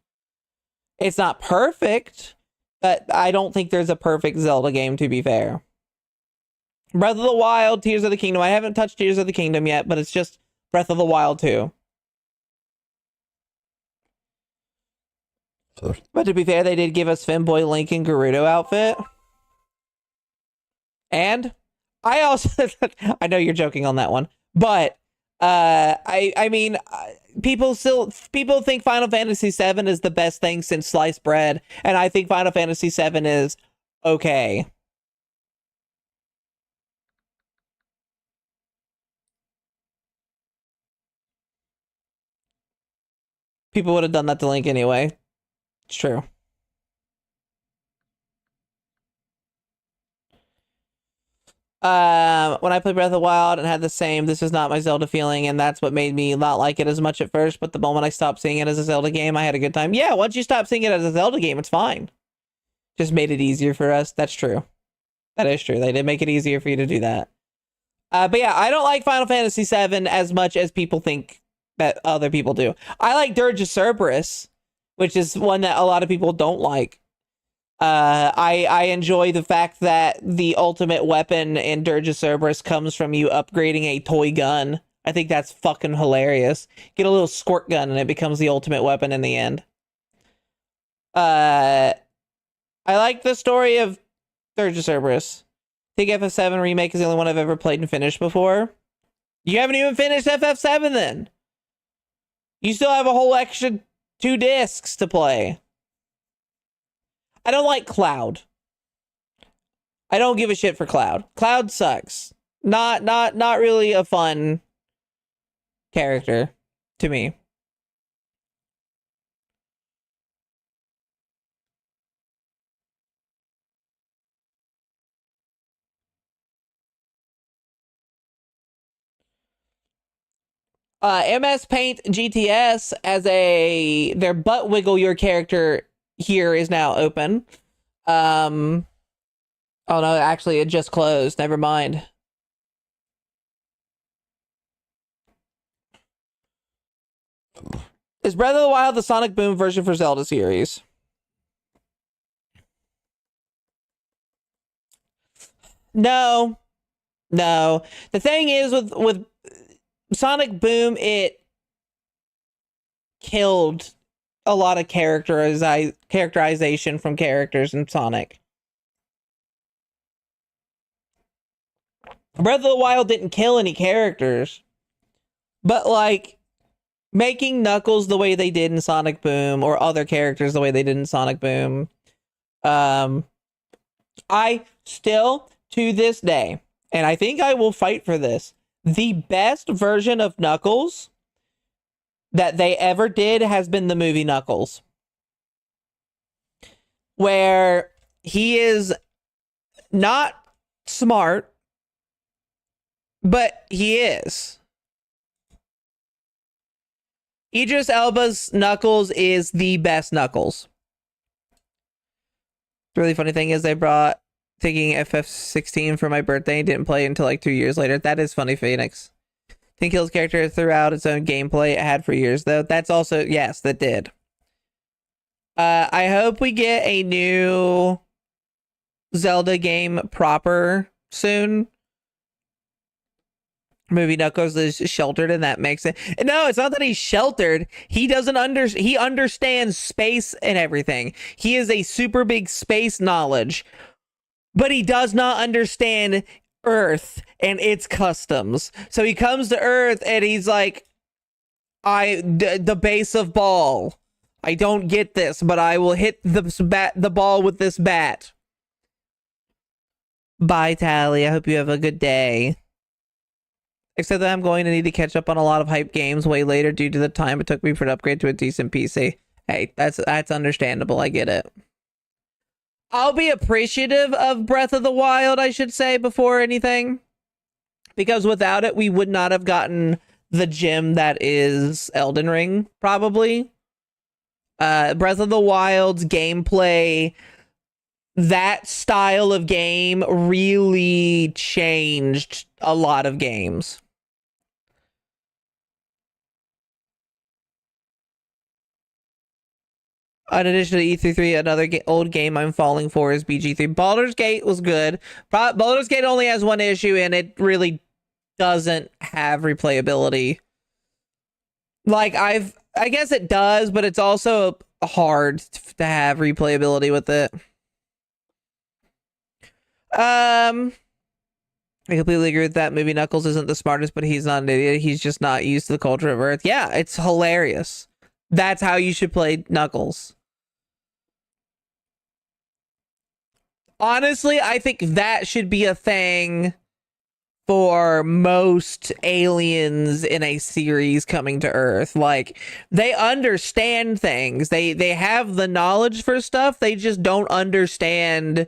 It's not perfect, but I don't think there's a perfect Zelda game, to be fair. Breath of the Wild, Tears of the Kingdom. I haven't touched Tears of the Kingdom yet, but it's just Breath of the Wild too. But to be fair, they did give us Femboy Link and Gerudo outfit. And I also, I know you're joking on that one, but I mean, people think Final Fantasy VII is the best thing since sliced bread, and I think Final Fantasy VII is okay. People would have done that to Link anyway. It's true. When I played Breath of the Wild and had the same, this is not my Zelda feeling, and that's what made me not like it as much at first, but the moment I stopped seeing it as a Zelda game, I had a good time. Yeah, once you stop seeing it as a Zelda game, it's fine. Just made it easier for us. That's true. That is true. They did make it easier for you to do that. But yeah, I don't like Final Fantasy VII as much as people think that other people do. I like Dirge of Cerberus, which is one that a lot of people don't like. I enjoy the fact that the ultimate weapon in Dirge of Cerberus comes from you upgrading a toy gun. I think that's fucking hilarious. Get a little squirt gun and it becomes the ultimate weapon in the end. I like the story of Dirge of Cerberus. I think FF7 Remake is the only one I've ever played and finished before. You haven't even finished FF7 then. You still have a whole extra 2 discs to play. I don't like Cloud. I don't give a shit for Cloud. Cloud sucks. Not really a fun character to me. MS Paint GTS as their butt wiggle your character here is now open. Oh no, actually it just closed. Never mind. Is Breath of the Wild the Sonic Boom version for Zelda series? No. No. The thing is with Sonic Boom, it killed a lot of characterization from characters in Sonic. Breath of the Wild didn't kill any characters, but like making Knuckles the way they did in Sonic Boom, or other characters the way they did in Sonic Boom, I still, to this day, and I think I will fight for this, the best version of Knuckles that they ever did has been the movie Knuckles, where he is not smart, but he is. Idris Elba's Knuckles is the best Knuckles. The really funny thing is they brought thinking FF16 for my birthday and didn't play until like 2 years later. That is funny, Phoenix. Tinkill's character threw out its own gameplay it had for years, though. That's also, yes, that did. I hope we get a new Zelda game proper soon. Movie Knuckles is sheltered, and that makes it. No, it's not that he's sheltered. He doesn't he understands space and everything. He is a super big space knowledge, but he does not understand Earth and its customs. So he comes to Earth and he's like, the base of ball. I don't get this, but I will hit the ball with this bat. Bye, Tally. I hope you have a good day. Except that I'm going to need to catch up on a lot of hype games way later due to the time it took me for an upgrade to a decent PC. Hey, that's understandable. I get it. I'll be appreciative of Breath of the Wild, I should say, before anything. Because without it, we would not have gotten the gem that is Elden Ring, probably. Breath of the Wild's gameplay, that style of game really changed a lot of games. In addition to E3, another old game I'm falling for is BG3. Baldur's Gate was good. Baldur's Gate only has one issue, and it really doesn't have replayability. Like, I guess it does, but it's also hard to have replayability with it. I completely agree with that. Maybe Knuckles isn't the smartest, but he's not an idiot. He's just not used to the culture of Earth. Yeah, it's hilarious. That's how you should play Knuckles. Honestly, I think that should be a thing for most aliens in a series coming to Earth. Like, they understand things. They have the knowledge for stuff. They just don't understand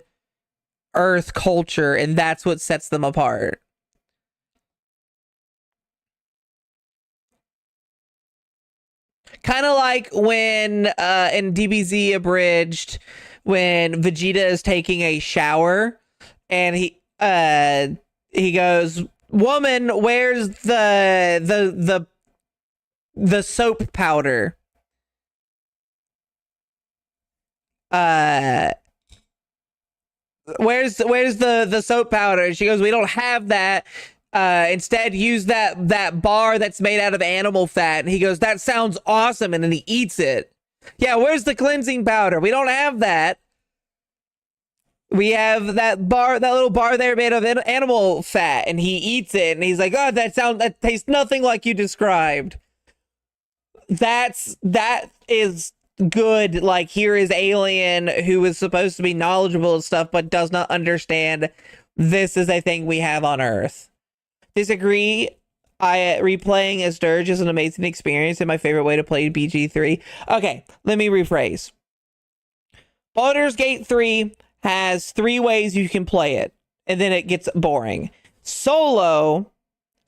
Earth culture, and that's what sets them apart. Kind of like when in DBZ Abridged, when Vegeta is taking a shower and he goes, "Woman, where's the soap powder?" Where's the soap powder? And she goes, "We don't have that. Instead, use that bar that's made out of animal fat." And he goes, "That sounds awesome." And then he eats it. Yeah, where's the cleansing powder? We don't have that. We have that little bar there made of animal fat, and he eats it, and he's like, "Oh, that tastes nothing like you described." That is good. Like, here is alien who is supposed to be knowledgeable and stuff, but does not understand this is a thing we have on Earth. Disagree. Replaying as Dirge is an amazing experience and my favorite way to play BG3. Okay, let me rephrase. Baldur's Gate 3 has 3 ways you can play it, and then it gets boring. Solo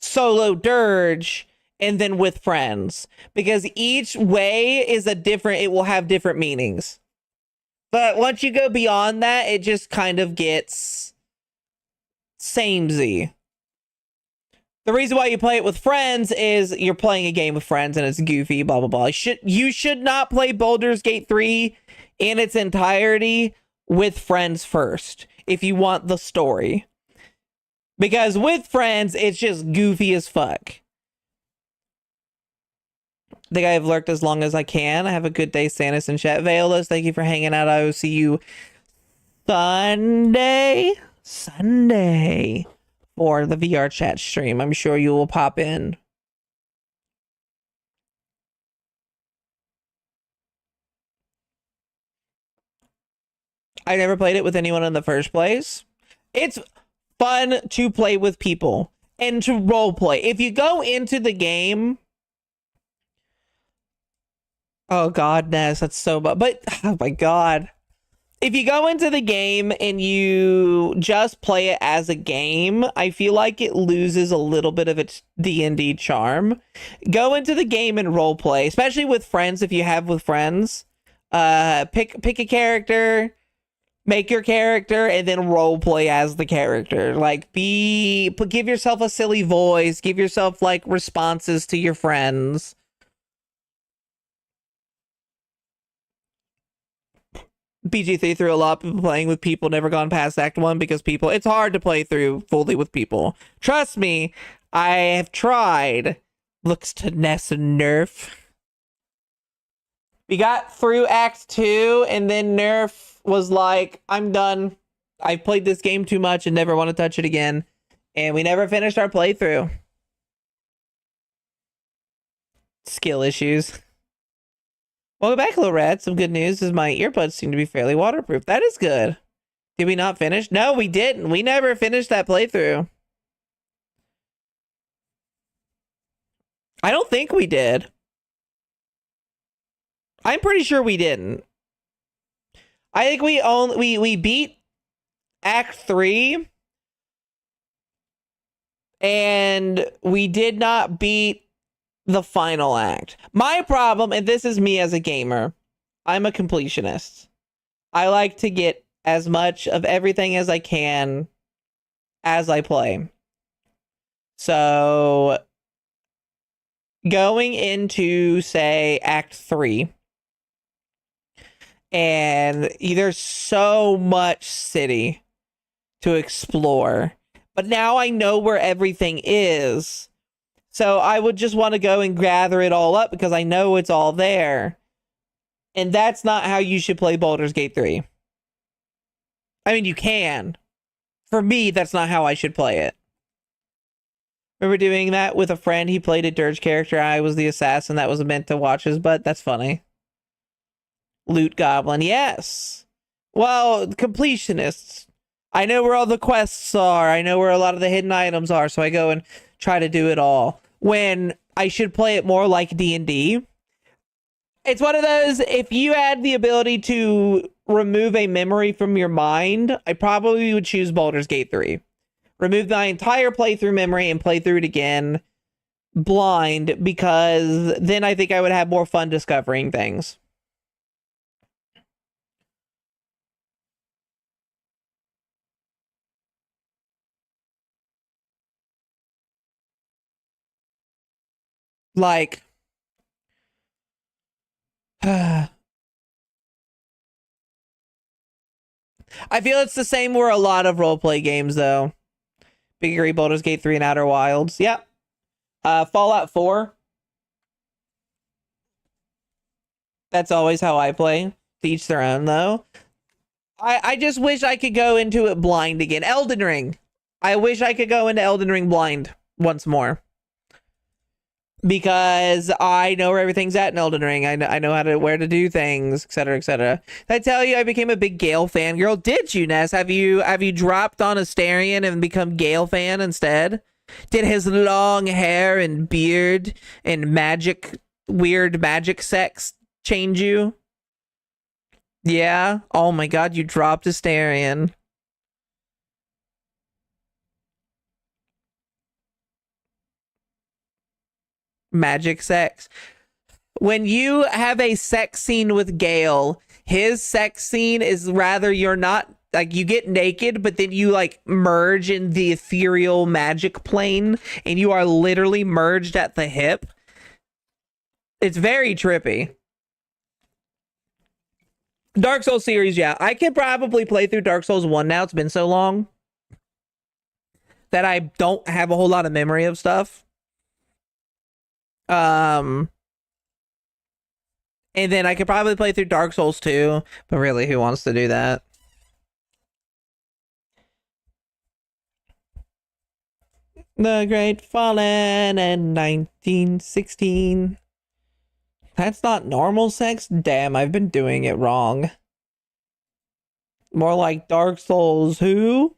Dirge, and then with friends. Because each way is it will have different meanings. But once you go beyond that, it just kind of gets samey. The reason why you play it with friends is you're playing a game with friends and it's goofy, blah, blah, blah. You should not play Baldur's Gate 3 in its entirety with friends first if you want the story. Because with friends, it's just goofy as fuck. I think I've lurked as long as I can. Have a good day, Sanus and chat. Veolas, thank you for hanging out. I will see you Sunday for the VR chat stream. I'm sure you will pop in. I never played it with anyone in the first place. It's fun to play with people and to role play. If you go into the game, oh god, Ness, that's so bad. But oh my god. If you go into the game and you just play it as a game, I feel like it loses a little bit of its D&D charm. Go into the game and role play, especially with friends if you have with friends. Pick a character, make your character, and then role play as the character. Like, give yourself a silly voice, give yourself like responses to your friends. BG3 through a lot of playing with people, never gone past Act 1 because it's hard to play through fully with people. Trust me, I have tried. Looks to Ness and Nerf. We got through Act 2, and then Nerf was like, "I'm done. I've played this game too much and never want to touch it again." And we never finished our playthrough. Skill issues. Welcome back, Lorette. Some good news is my earbuds seem to be fairly waterproof. That is good. Did we not finish? No, we didn't. We never finished that playthrough. I don't think we did. I'm pretty sure we didn't. I think we beat Act 3 and we did not beat the final act. My problem, and this is me as a gamer, I'm a completionist. I like to get as much of everything as I can as I play. So going into, say, Act 3, and there's so much city to explore, but now I know where everything is. So I would just want to go and gather it all up because I know it's all there. And that's not how you should play Baldur's Gate 3. I mean, you can. For me, that's not how I should play it. Remember doing that with a friend? He played a dirge character. I was the assassin that was meant to watch his butt. That's funny. Loot Goblin. Yes. Well, completionists. I know where all the quests are. I know where a lot of the hidden items are. So I go and try to do it all. When I should play it more like D&D. It's one of those, if you had the ability to remove a memory from your mind, I probably would choose Baldur's Gate 3. Remove my entire playthrough memory and play through it again blind, because then I think I would have more fun discovering things. Like, I feel it's the same where a lot of roleplay games, though. Big Agree, Baldur's Gate 3 and Outer Wilds. Yeah. Fallout 4. That's always how I play. To each their own, though. I just wish I could go into it blind again. Elden Ring. I wish I could go into Elden Ring blind once more. Because I know where everything's at in Elden Ring. I know where to do things, etc., etc. Did I tell you I became a big Gale fangirl? Did you, Ness? Have you dropped on Astarion and become Gale fan instead? Did his long hair and beard and weird magic sex change you? Yeah? Oh my god, you dropped Astarion. Magic sex. When you have a sex scene with Gale, his sex scene is rather you're not like you get naked, but then you like merge in the ethereal magic plane and you are literally merged at the hip. It's very trippy. Dark Souls series, yeah. I could probably play through Dark Souls 1 now. It's been so long that I don't have a whole lot of memory of stuff. And then I could probably play through Dark Souls 2, but really, who wants to do that? The Great Fallen in 1916. That's not normal sex? Damn, I've been doing it wrong. More like Dark Souls who?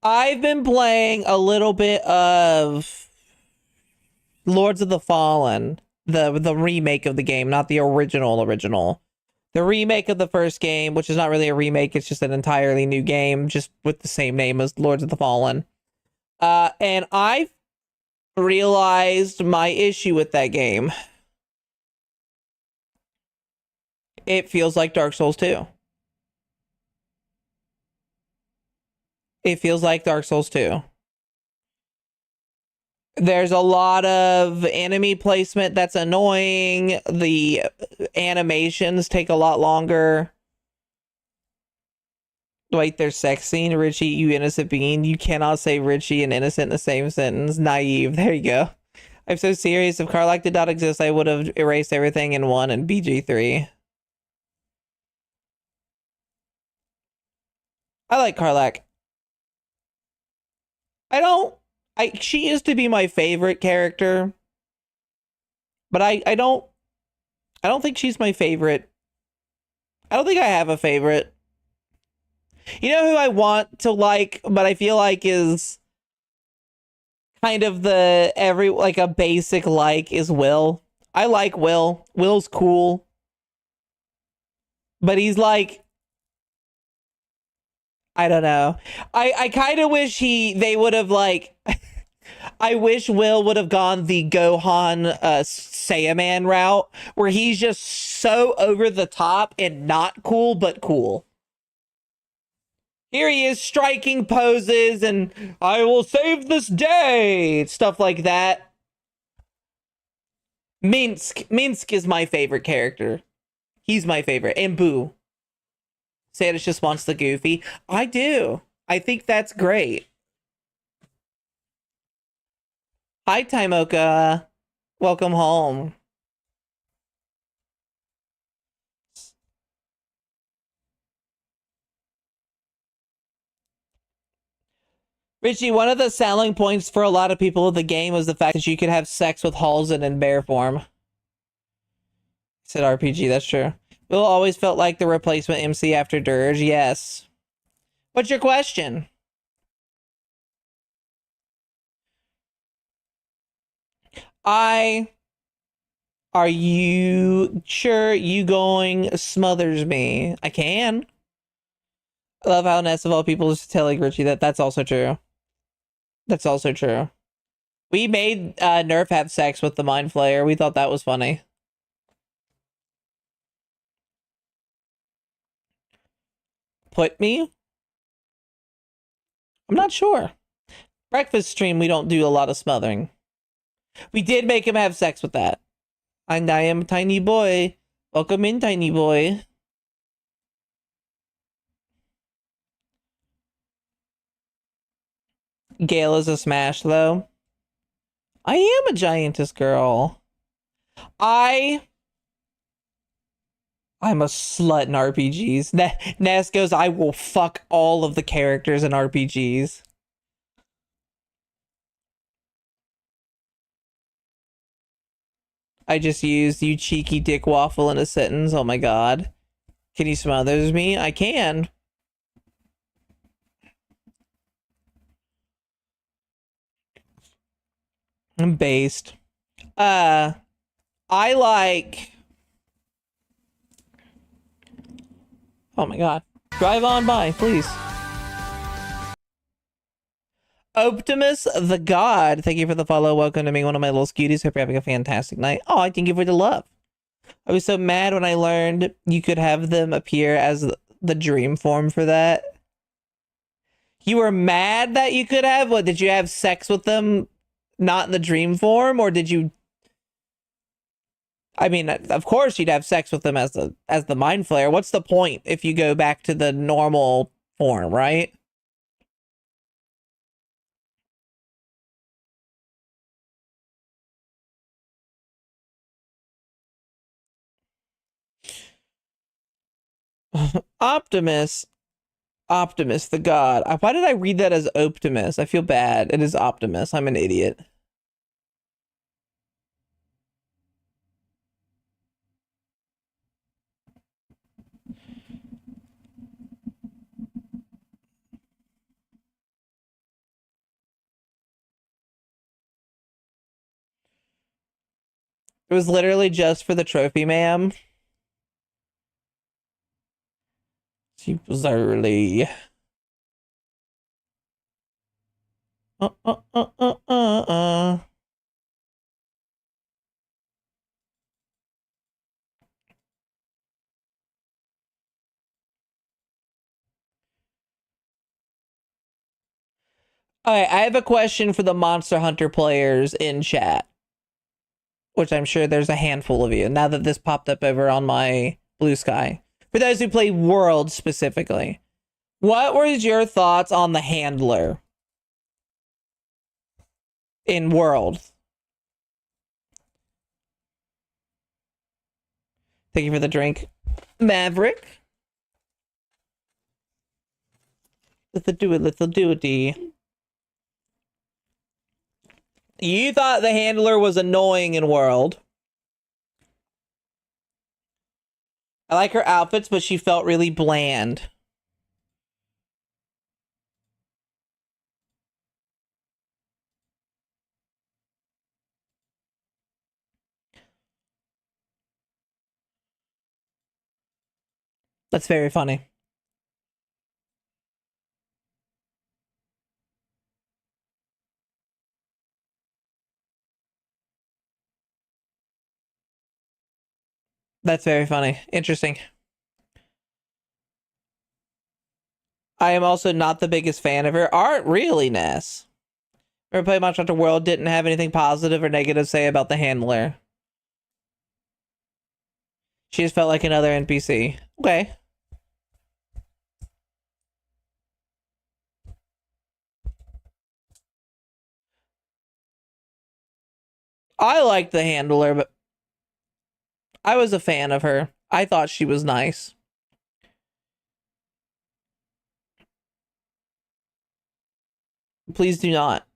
I've been playing a little bit of Lords of the Fallen, the remake of the game, not the original. The remake of the first game, which is not really a remake, it's just an entirely new game, just with the same name as Lords of the Fallen. And I've realized my issue with that game. It feels like Dark Souls 2. It feels like Dark Souls 2. There's a lot of enemy placement that's annoying. The animations take a lot longer. Wait, there's sex scene. Richie, you innocent being. You cannot say Richie and innocent in the same sentence. Naive. There you go. I'm so serious. If Karlach did not exist, I would have erased everything in 1 and BG3. I like Karlach. She used to be my favorite character, but I don't think she's my favorite. I don't think I have a favorite. You know who I want to like, but I feel like is kind of the like a basic like is Will. I like Will. Will's cool. But he's like, I don't know. I kind of wish they would have like I wish Will would have gone the Gohan Saiyaman route where he's just so over the top and not cool but cool. Here he is striking poses and I will save this day, stuff like that. Minsk is my favorite character. He's my favorite. And Boo. Sadis just wants the goofy. I do. I think that's great. Hi, Taimoka. Welcome home. Richie, one of the selling points for a lot of people of the game was the fact that you could have sex with Halsey in bear form. Said RPG, that's true. Will always felt like the replacement MC after Dirge, yes. What's your question? Are you sure you going smothers me? I can. I love how Ness of all people is telling Richie that's also true. That's also true. We made Nerf have sex with the Mind Flayer. We thought that was funny. Put me? I'm not sure. Breakfast stream, we don't do a lot of smothering. We did make him have sex with that. And I am Tiny Boy. Welcome in, Tiny Boy. Gale is a smash, though. I am a giantess girl. I'm a slut in RPGs. Ness goes, I will fuck all of the characters in RPGs. I just used you cheeky dick waffle in a sentence. Oh my god. Can you smother me? I can. I'm based. I like... Oh my god. Drive on by, please. Optimus the God. Thank you for the follow. Welcome to me, one of my little cuties. Hope you're having a fantastic night. Oh, I thank you for the love. I was so mad when I learned you could have them appear as the dream form for that. You were mad that you could have? What, did you have sex with them not in the dream form? Or did you... I mean, of course you'd have sex with them as the Mind Flayer. What's the point if you go back to the normal form, right? Optimus the God. Why did I read that as Optimus? I feel bad. It is Optimus. I'm an idiot. It was literally just for the trophy, ma'am. She was early. Alright, I have a question for the Monster Hunter players in chat, which I'm sure there's a handful of you now that this popped up over on my Blue Sky. For those who play World specifically, what was your thoughts on the handler in World? Thank you for the drink, Maverick. Little do-it. You thought the handler was annoying in World. I like her outfits, but she felt really bland. That's very funny. That's very funny. Interesting. I am also not the biggest fan of her art, really, Ness. Never played Monster Hunter World, didn't have anything positive or negative to say about the handler. She just felt like another NPC. Okay. I liked the handler, but I was a fan of her. I thought she was nice. Please do not.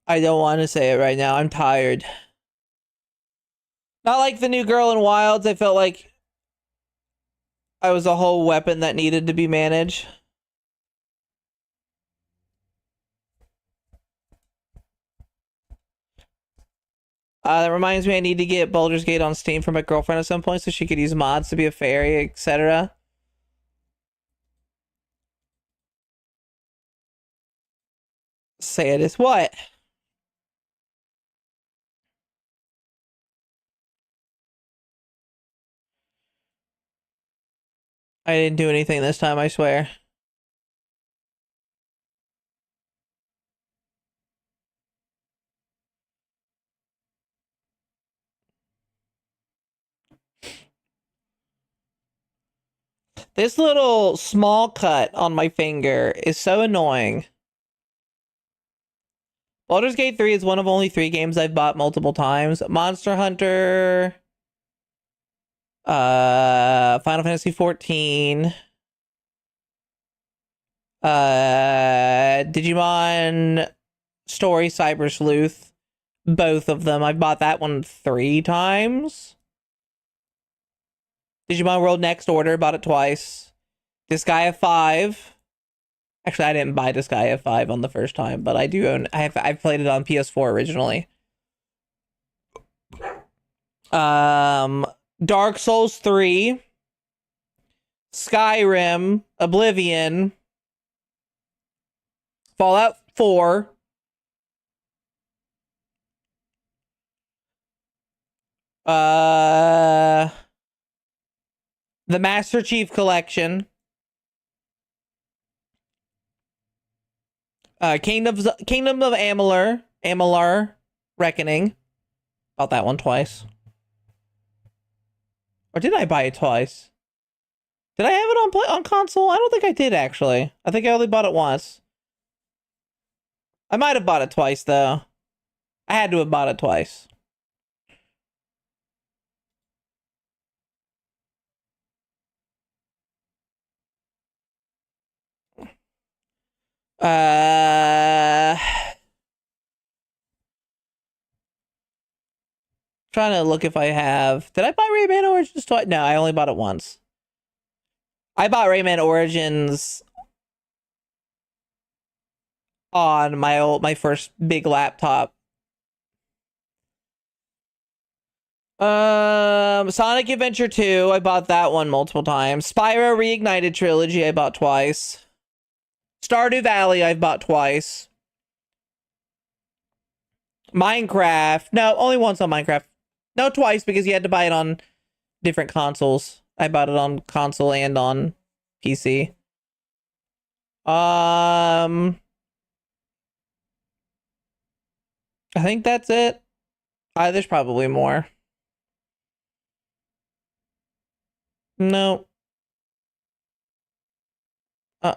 I don't want to say it right now. I'm tired. Not like the new girl in Wilds. I felt like I was a whole weapon that needed to be managed. That reminds me I need to get Baldur's Gate on Steam for my girlfriend at some point so she could use mods to be a fairy, etc. Say it is what? I didn't do anything this time, I swear. This little small cut on my finger is so annoying. Baldur's Gate 3 is one of only 3 games I've bought multiple times. Monster Hunter, Final Fantasy 14, Digimon Story Cyber Sleuth. Both of them. I bought that one 3 times. Digimon World Next Order, bought it twice. Disgaea 5. Actually, I didn't buy Disgaea 5 on the first time, but I do own. I've played it on PS4 originally. Dark Souls 3, Skyrim, Oblivion, Fallout 4, the Master Chief Collection, Kingdom of Amalur Reckoning. Bought that one twice. Or did I buy it twice? Did I have it on console? I don't think I did, actually. I think I only bought it once. I might have bought it twice, though. I had to have bought it twice. Trying to look if I have. Did I buy Rayman Origins twice? No, I only bought it once. I bought Rayman Origins on my first big laptop. Sonic Adventure 2, I bought that one multiple times. Spyro Reignited Trilogy, I bought twice. Stardew Valley, I've bought twice. Minecraft, no, only once on Minecraft. No, twice, because you had to buy it on different consoles. I bought it on console and on PC. I think that's it. There's probably more. No. Did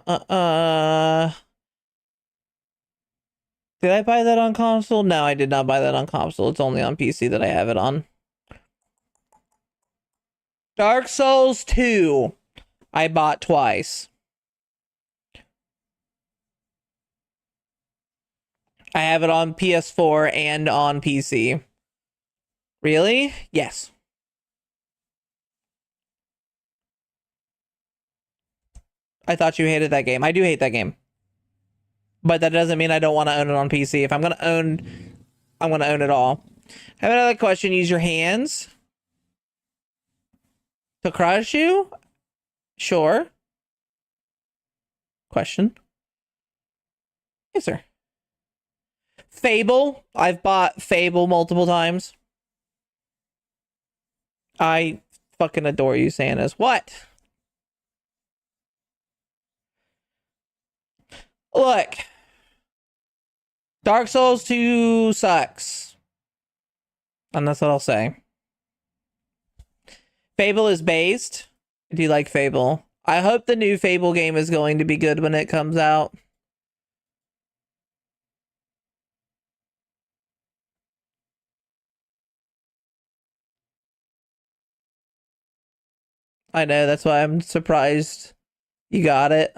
I buy that on console? No, I did not buy that on console. It's only on PC that I have it on. Dark Souls 2. I bought twice. I have it on PS4 and on PC. Really? Yes. I thought you hated that game. I do hate that game. But that doesn't mean I don't want to own it on PC. If I'm going to own, I'm going to own it all. I have another question. Use your hands to crush you? Sure. Question. Answer. Fable. I've bought Fable multiple times. I fucking adore you, Santas. What? Look. Dark Souls 2 sucks. And that's what I'll say. Fable is based. Do you like Fable? I hope the new Fable game is going to be good when it comes out. I know, that's why I'm surprised you got it.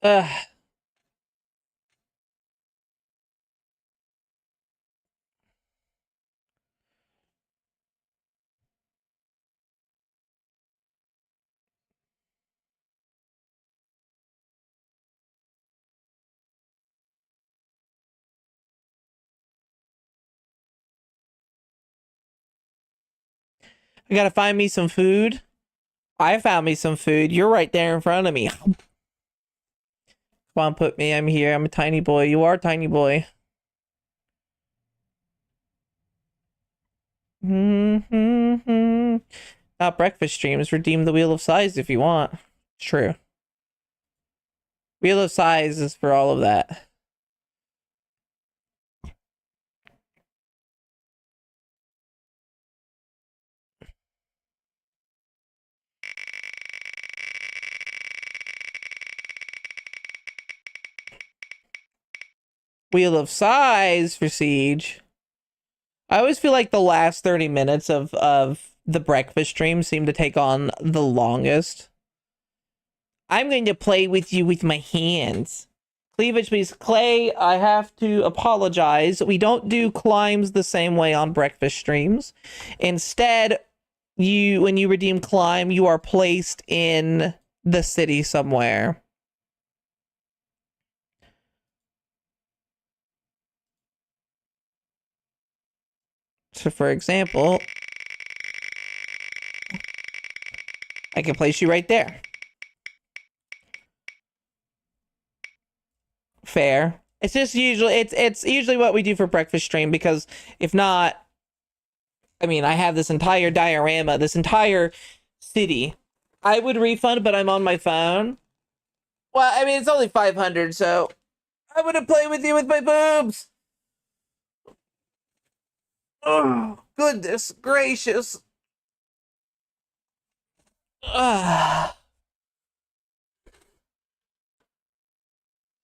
Ugh. I gotta find me some food. I found me some food. You're right there in front of me. Come on, put me. I'm here. I'm a tiny boy. You are a tiny boy. Not breakfast streams. Redeem the Wheel of Size if you want. True. Wheel of Size is for all of that. Wheel of Size for Siege. I always feel like the last 30 minutes of the breakfast stream seem to take on the longest. I'm going to play with you with my hands. Cleavage, please. Clay, I have to apologize. We don't do climbs the same way on breakfast streams. Instead, when you redeem climb, you are placed in the city somewhere. So, for example, I can place you right there. Fair. It's just usually it's usually what we do for breakfast stream, because if not, I mean, I have this entire diorama, this entire city. I would refund, but I'm on my phone. Well, I mean, it's only 500, so I want to play with you with my boobs. Oh, goodness gracious.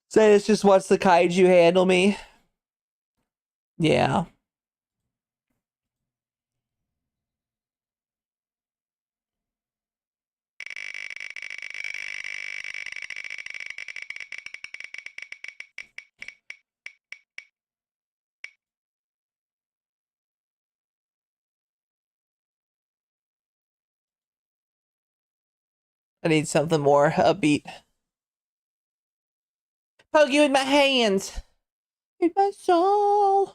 Say it's just watch the kaiju handle me. Yeah. I need something more upbeat. Poke you with my hands. In my soul.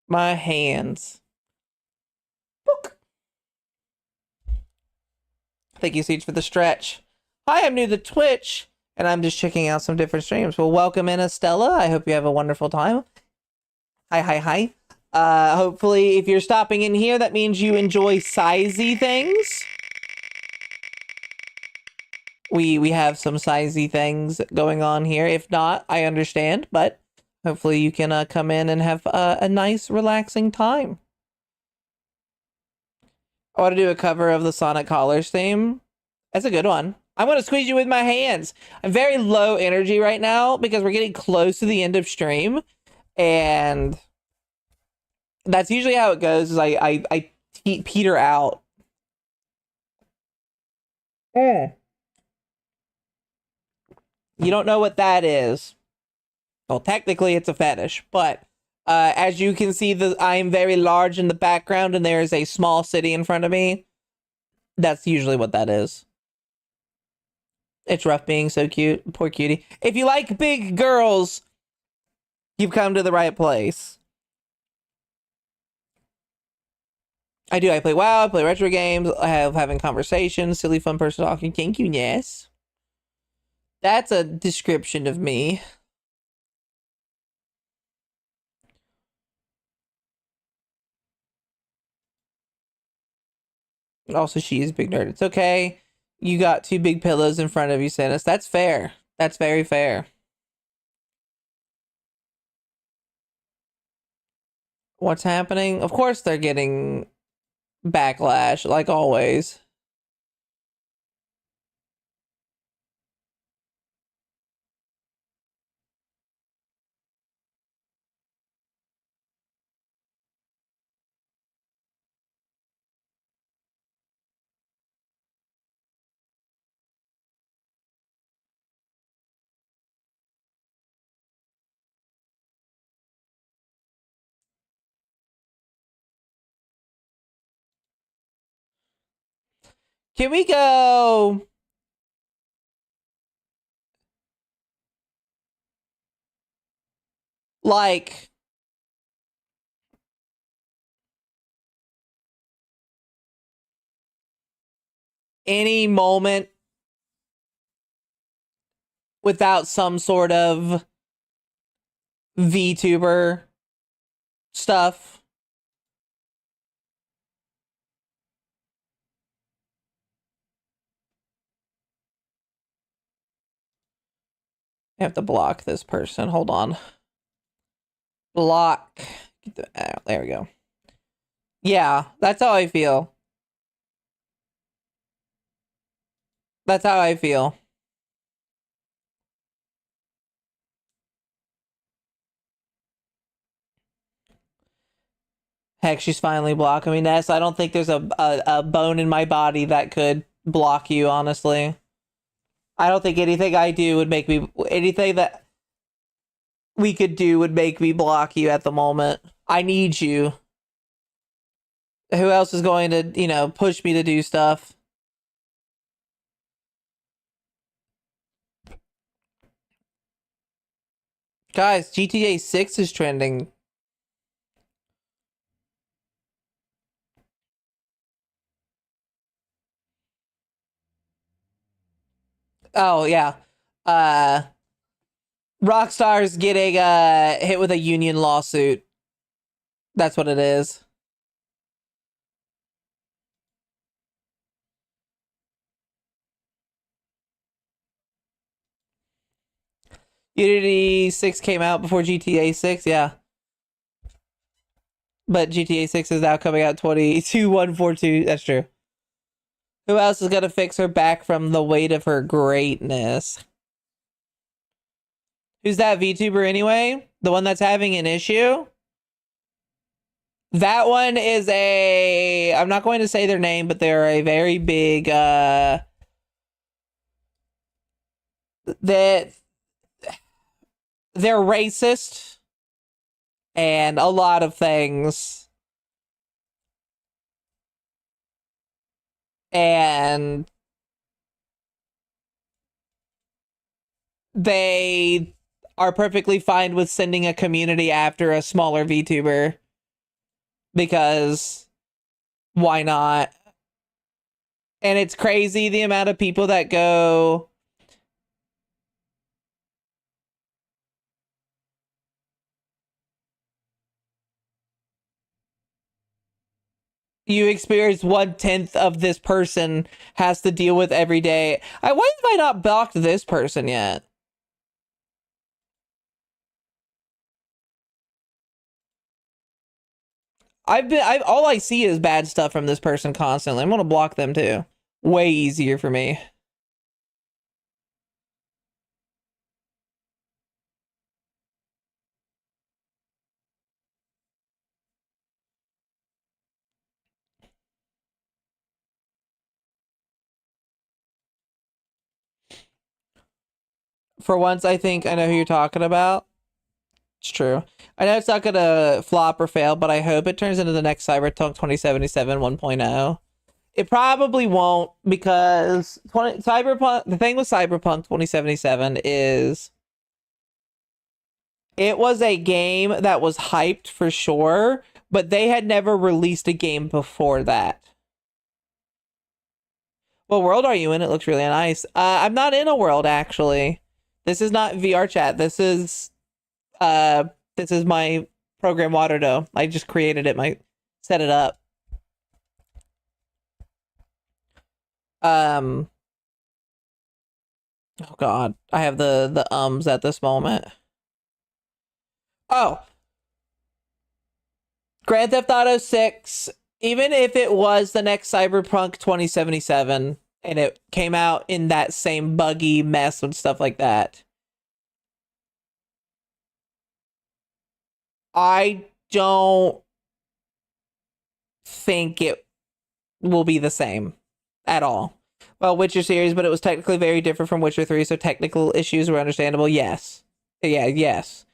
My hands. Poke. Thank you, Siege, for the stretch. Hi, I'm new to Twitch, and I'm just checking out some different streams. Well, welcome in, Estella. I hope you have a wonderful time. Hi. Hopefully, if you're stopping in here, that means you enjoy sizey things. We have some sizey things going on here. If not, I understand, but hopefully you can come in and have a nice, relaxing time. I want to do a cover of the Sonic Collars theme. That's a good one. I'm going to squeeze you with my hands. I'm very low energy right now because we're getting close to the end of stream, and that's usually how it goes. Is I peter out. You don't know what that is. Well, technically it's a fetish, but as you can see, I am very large in the background and there is a small city in front of me. That's usually what that is. It's rough being so cute. Poor cutie. If you like big girls, you've come to the right place. I do. I play WoW. I play retro games. I have having conversations. Silly, fun person talking. Thank you, Ness. That's a description of me. Also, she is a big nerd. It's okay. You got two big pillows in front of you, Sinus. That's fair. That's very fair. What's happening? Of course they're getting backlash, like always. Can we go? Like, any moment without some sort of VTuber stuff? I have to block this person. Hold on. Block. There we go. Yeah, that's how I feel. That's how I feel. Heck, she's finally blocking me, Ness. I don't think there's a bone in my body that could block you, honestly. I don't think anything I do would make me... Anything that we could do would make me block you at the moment. I need you. Who else is going to, you know, push me to do stuff? Guys, GTA 6 is trending. Oh, yeah. Rockstar's getting hit with a union lawsuit. That's what it is. Unity 6 came out before GTA 6, yeah. But GTA 6 is now coming out 22142. That's true. Who else is gonna fix her back from the weight of her greatness? Who's that VTuber anyway? The one that's having an issue? That one is a... I'm not going to say their name, but they're a very big... that they're racist and a lot of things. And they are perfectly fine with sending a community after a smaller VTuber. Because why not? And it's crazy the amount of people that go... You experience 1/10 of this person has to deal with every day. Why have I not blocked this person yet? All I see is bad stuff from this person constantly. I'm gonna block them too. Way easier for me. For once, I think I know who you're talking about. It's true. I know it's not gonna flop or fail, but I hope it turns into the next Cyberpunk 2077 1.0. It probably won't, because Cyberpunk. The thing with Cyberpunk 2077 is it was a game that was hyped for sure, but they had never released a game before that. What world are you in? It looks really nice. I'm not in a world, actually. This is not VR chat. This is my program Waterdo. I just created it, set it up. Oh god, I have the ums at this moment. Oh, Grand Theft Auto 6, even if it was the next Cyberpunk 2077 and it came out in that same buggy mess and stuff like that, I don't think it will be the same at all. Well, Witcher series, but it was technically very different from Witcher 3, so technical issues were understandable. Yes. Yeah, yes.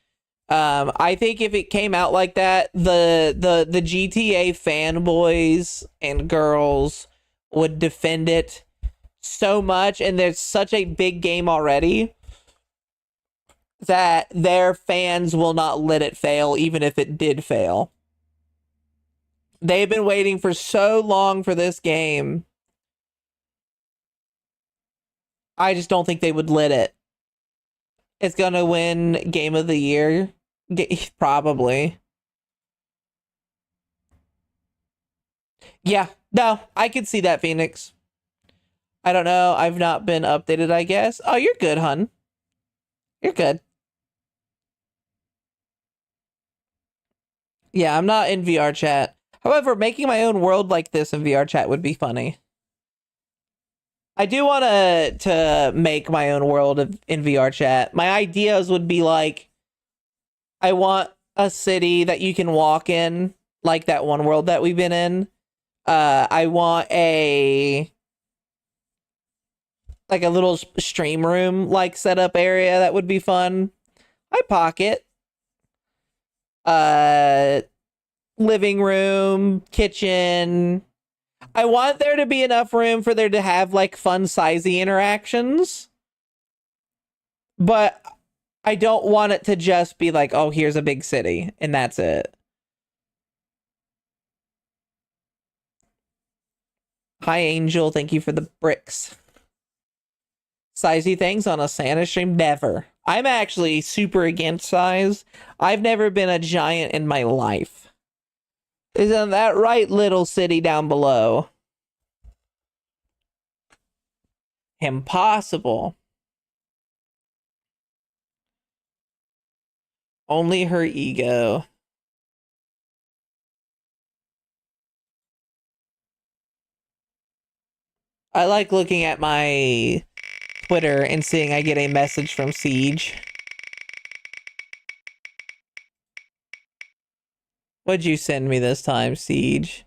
I think if it came out like that, the GTA fanboys and girls would defend it so much, and there's such a big game already that their fans will not let it fail, even if it did fail. They've been waiting for so long for this game. I just don't think they would let it. It's gonna win Game of the Year, probably. Yeah, no, I could see that, Phoenix. I don't know. I've not been updated, I guess. Oh, you're good, hun. You're good. Yeah, I'm not in VR chat. However, making my own world like this in VR chat would be funny. I do want to make my own world in VR chat. My ideas would be like, I want a city that you can walk in, like that one world that we've been in. I want a little stream room like setup area that would be fun. My pocket. Uh, living room, kitchen. I want there to be enough room for there to have like fun sizey interactions. But I don't want it to just be like, oh, here's a big city and that's it. Hi, Angel. Thank you for the bricks. Sizey things on a Santa stream? Never. I'm actually super against size. I've never been a giant in my life. Isn't that right, little city down below? Impossible. Only her ego. I like looking at my Twitter and seeing I get a message from Siege. What'd you send me this time, Siege?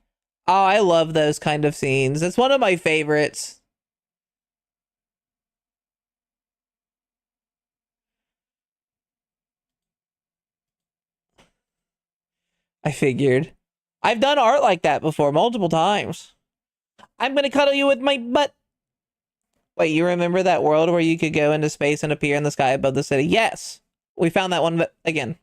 Oh, I love those kind of scenes. It's one of my favorites. I figured. I've done art like that before, multiple times. I'm gonna cuddle you with my butt. Wait, you remember that world where you could go into space and appear in the sky above the city? Yes. We found that one again.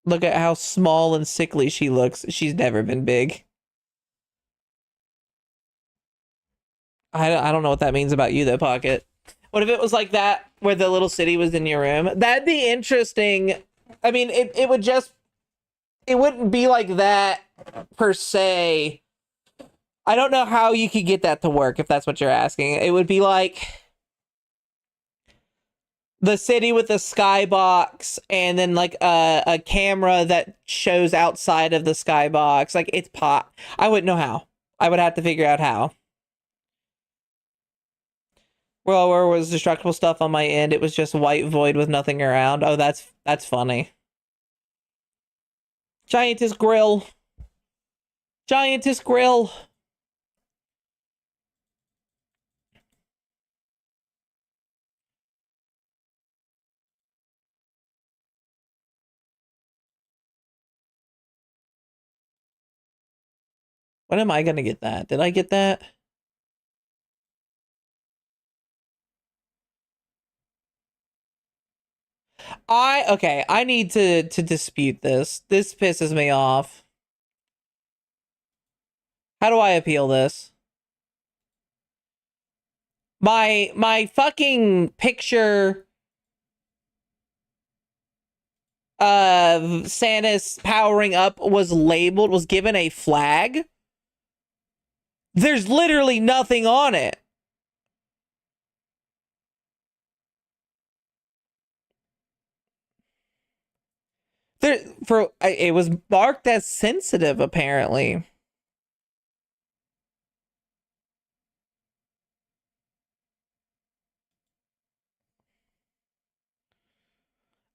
Look at how small and sickly she looks. She's never been big. I don't know what that means about you, though, Pocket. What if it was like that, where the little city was in your room? That'd be interesting. I mean, it would just... It wouldn't be like that, per se. I don't know how you could get that to work, if that's what you're asking. It would be like... the city with the skybox, and then like a camera that shows outside of the skybox. Like, it's pot. I wouldn't know how. I would have to figure out how. Well, where was destructible stuff on my end? It was just white void with nothing around. Oh, that's funny. Giantess grill. Giantess grill. When am I gonna get that? Did I get that? Okay, I need to dispute this. This pisses me off. How do I appeal this? My fucking picture of Sanis powering up was labeled, was given a flag. There's literally nothing on it. It was marked as sensitive, apparently.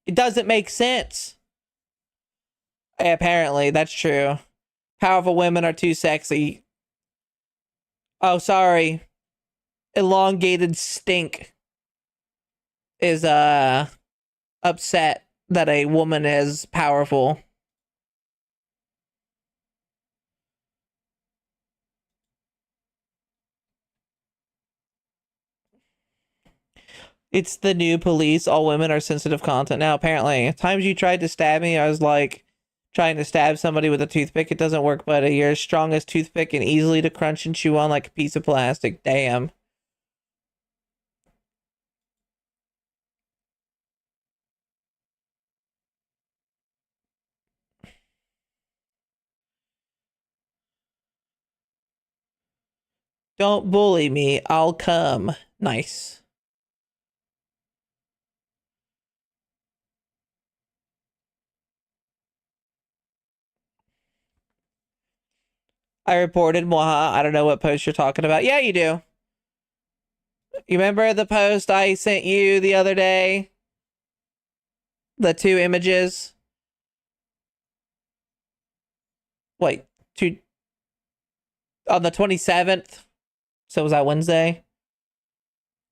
It doesn't make sense. Apparently, that's true. Powerful women are too sexy. Oh, sorry. Elongated stink is upset that a woman is powerful. It's the new police. All women are sensitive content now, apparently. Times you tried to stab me, I was like trying to stab somebody with a toothpick. It doesn't work, buddy. You're as strong as toothpick and easily to crunch and chew on like a piece of plastic. Damn. Don't bully me. I'll come. Nice. I reported Mwaha. I don't know what post you're talking about. Yeah, you do. You remember the post I sent you the other day? The two images? Wait, two on the 27th. So was that Wednesday?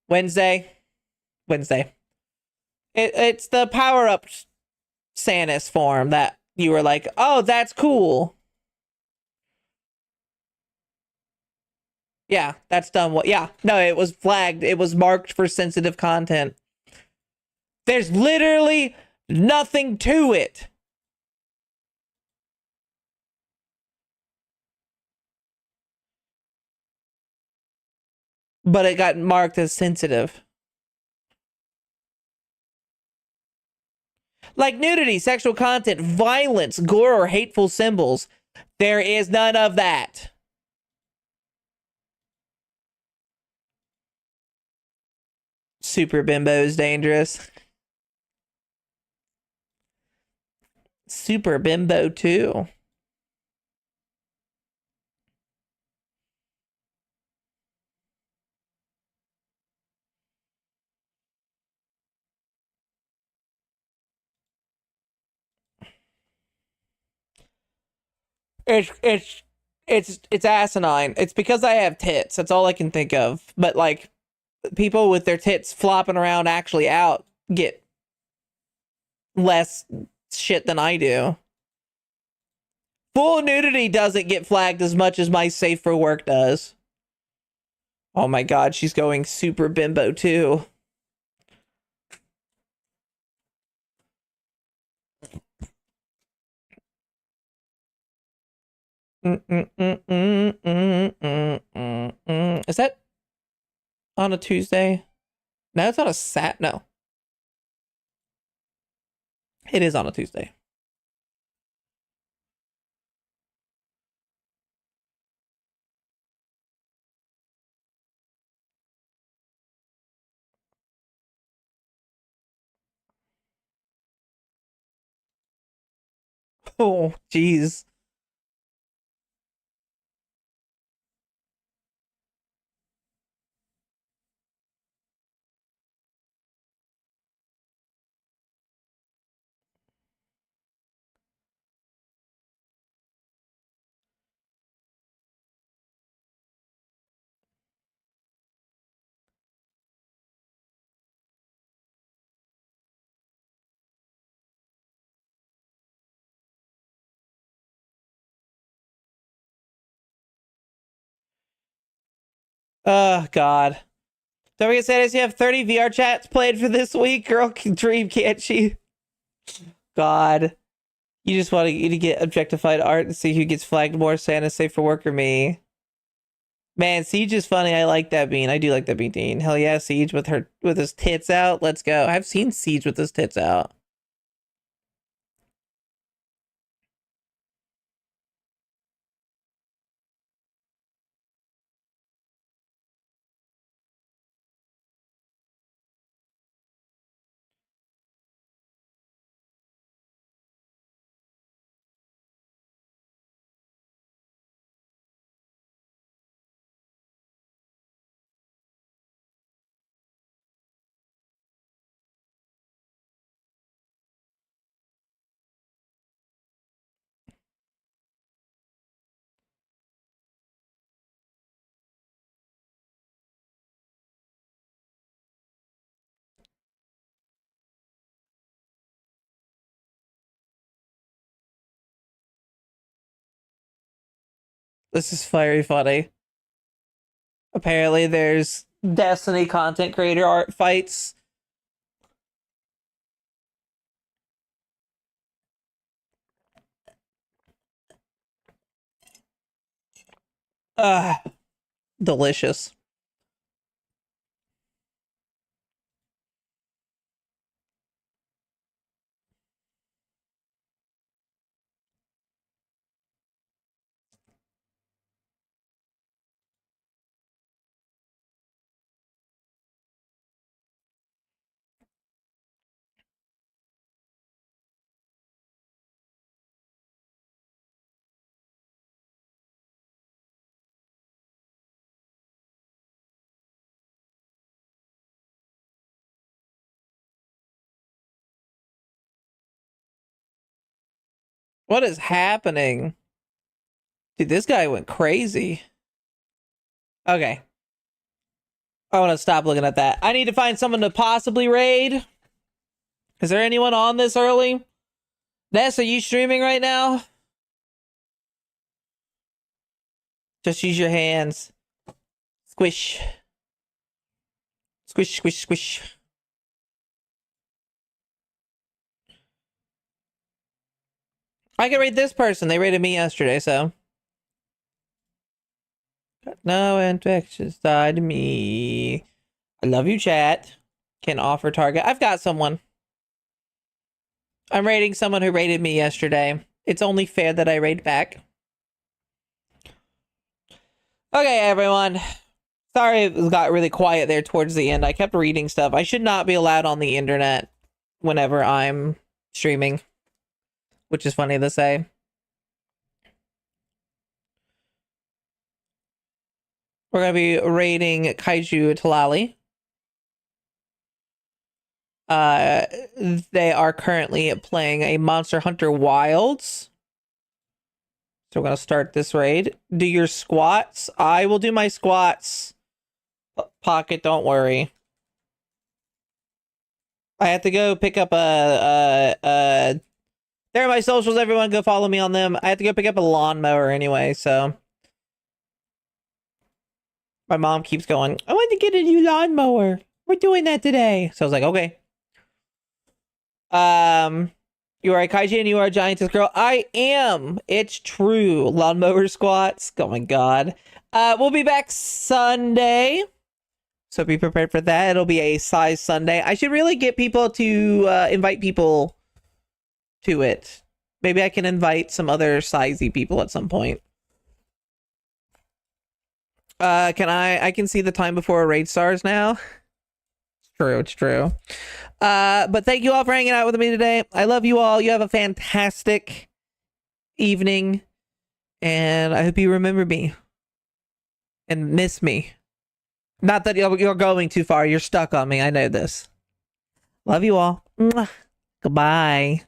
Wednesday? Wednesday. It's the power up Sanis form that you were like, oh, that's cool. Yeah, that's done. What? Yeah, no, it was flagged. It was marked for sensitive content. There's literally nothing to it. But it got marked as sensitive. Like nudity, sexual content, violence, gore, or hateful symbols. There is none of that. Super Bimbo is dangerous. Super Bimbo too. It's asinine. It's because I have tits. That's all I can think of. But like people with their tits flopping around actually out get less shit than I do. Full nudity doesn't get flagged as much as my safe for work does. Oh my god, she's going super bimbo too. Is that on a Tuesday? No, it's on a Sat. No, it is on a Tuesday. Oh, jeez. Oh, God. Don't forget, Santa's, you have 30 VR chats played for this week. Girl can dream, can't she? God. You just want to get objectified art and see who gets flagged more, Santa, safe for work, or me. Man, Siege is funny. I like that bean. I do like that bean, Dean. Hell yeah, Siege with his tits out. Let's go. I've seen Siege with his tits out. This is very funny. Apparently, there's Destiny content creator art fights. Delicious. What is happening? Dude, this guy went crazy. Okay. I want to stop looking at that. I need to find someone to possibly raid. Is there anyone on this early? Ness, are you streaming right now? Just use your hands. Squish. Squish, squish, squish. I can rate this person. They rated me yesterday, so. Got no infections died to me. I love you, chat. Can offer target. I've got someone. I'm rating someone who rated me yesterday. It's only fair that I rate back. Okay, everyone. Sorry it got really quiet there towards the end. I kept reading stuff. I should not be allowed on the internet whenever I'm streaming, which is funny to say. We're going to be raiding Kaiju Talali. They are currently playing a Monster Hunter Wilds. So we're going to start this raid. Do your squats. I will do my squats. Pocket, don't worry. I have to go pick up there are my socials, everyone. Go follow me on them. I have to go pick up a lawnmower anyway, so. My mom keeps going, I want to get a new lawnmower. We're doing that today. So I was like, okay. You are a kaiju and you are a giantess girl. I am. It's true. Lawnmower squats. Oh my god. We'll be back Sunday. So be prepared for that. It'll be a size Sunday. I should really get people to invite people to it. Maybe I can invite some other sizey people at some point. I can see the time before a raid stars now. It's true, it's true. But thank you all for hanging out with me today. I love you all. You have a fantastic evening. And I hope you remember me. And miss me. Not that you're going too far. You're stuck on me. I know this. Love you all. Mwah. Goodbye.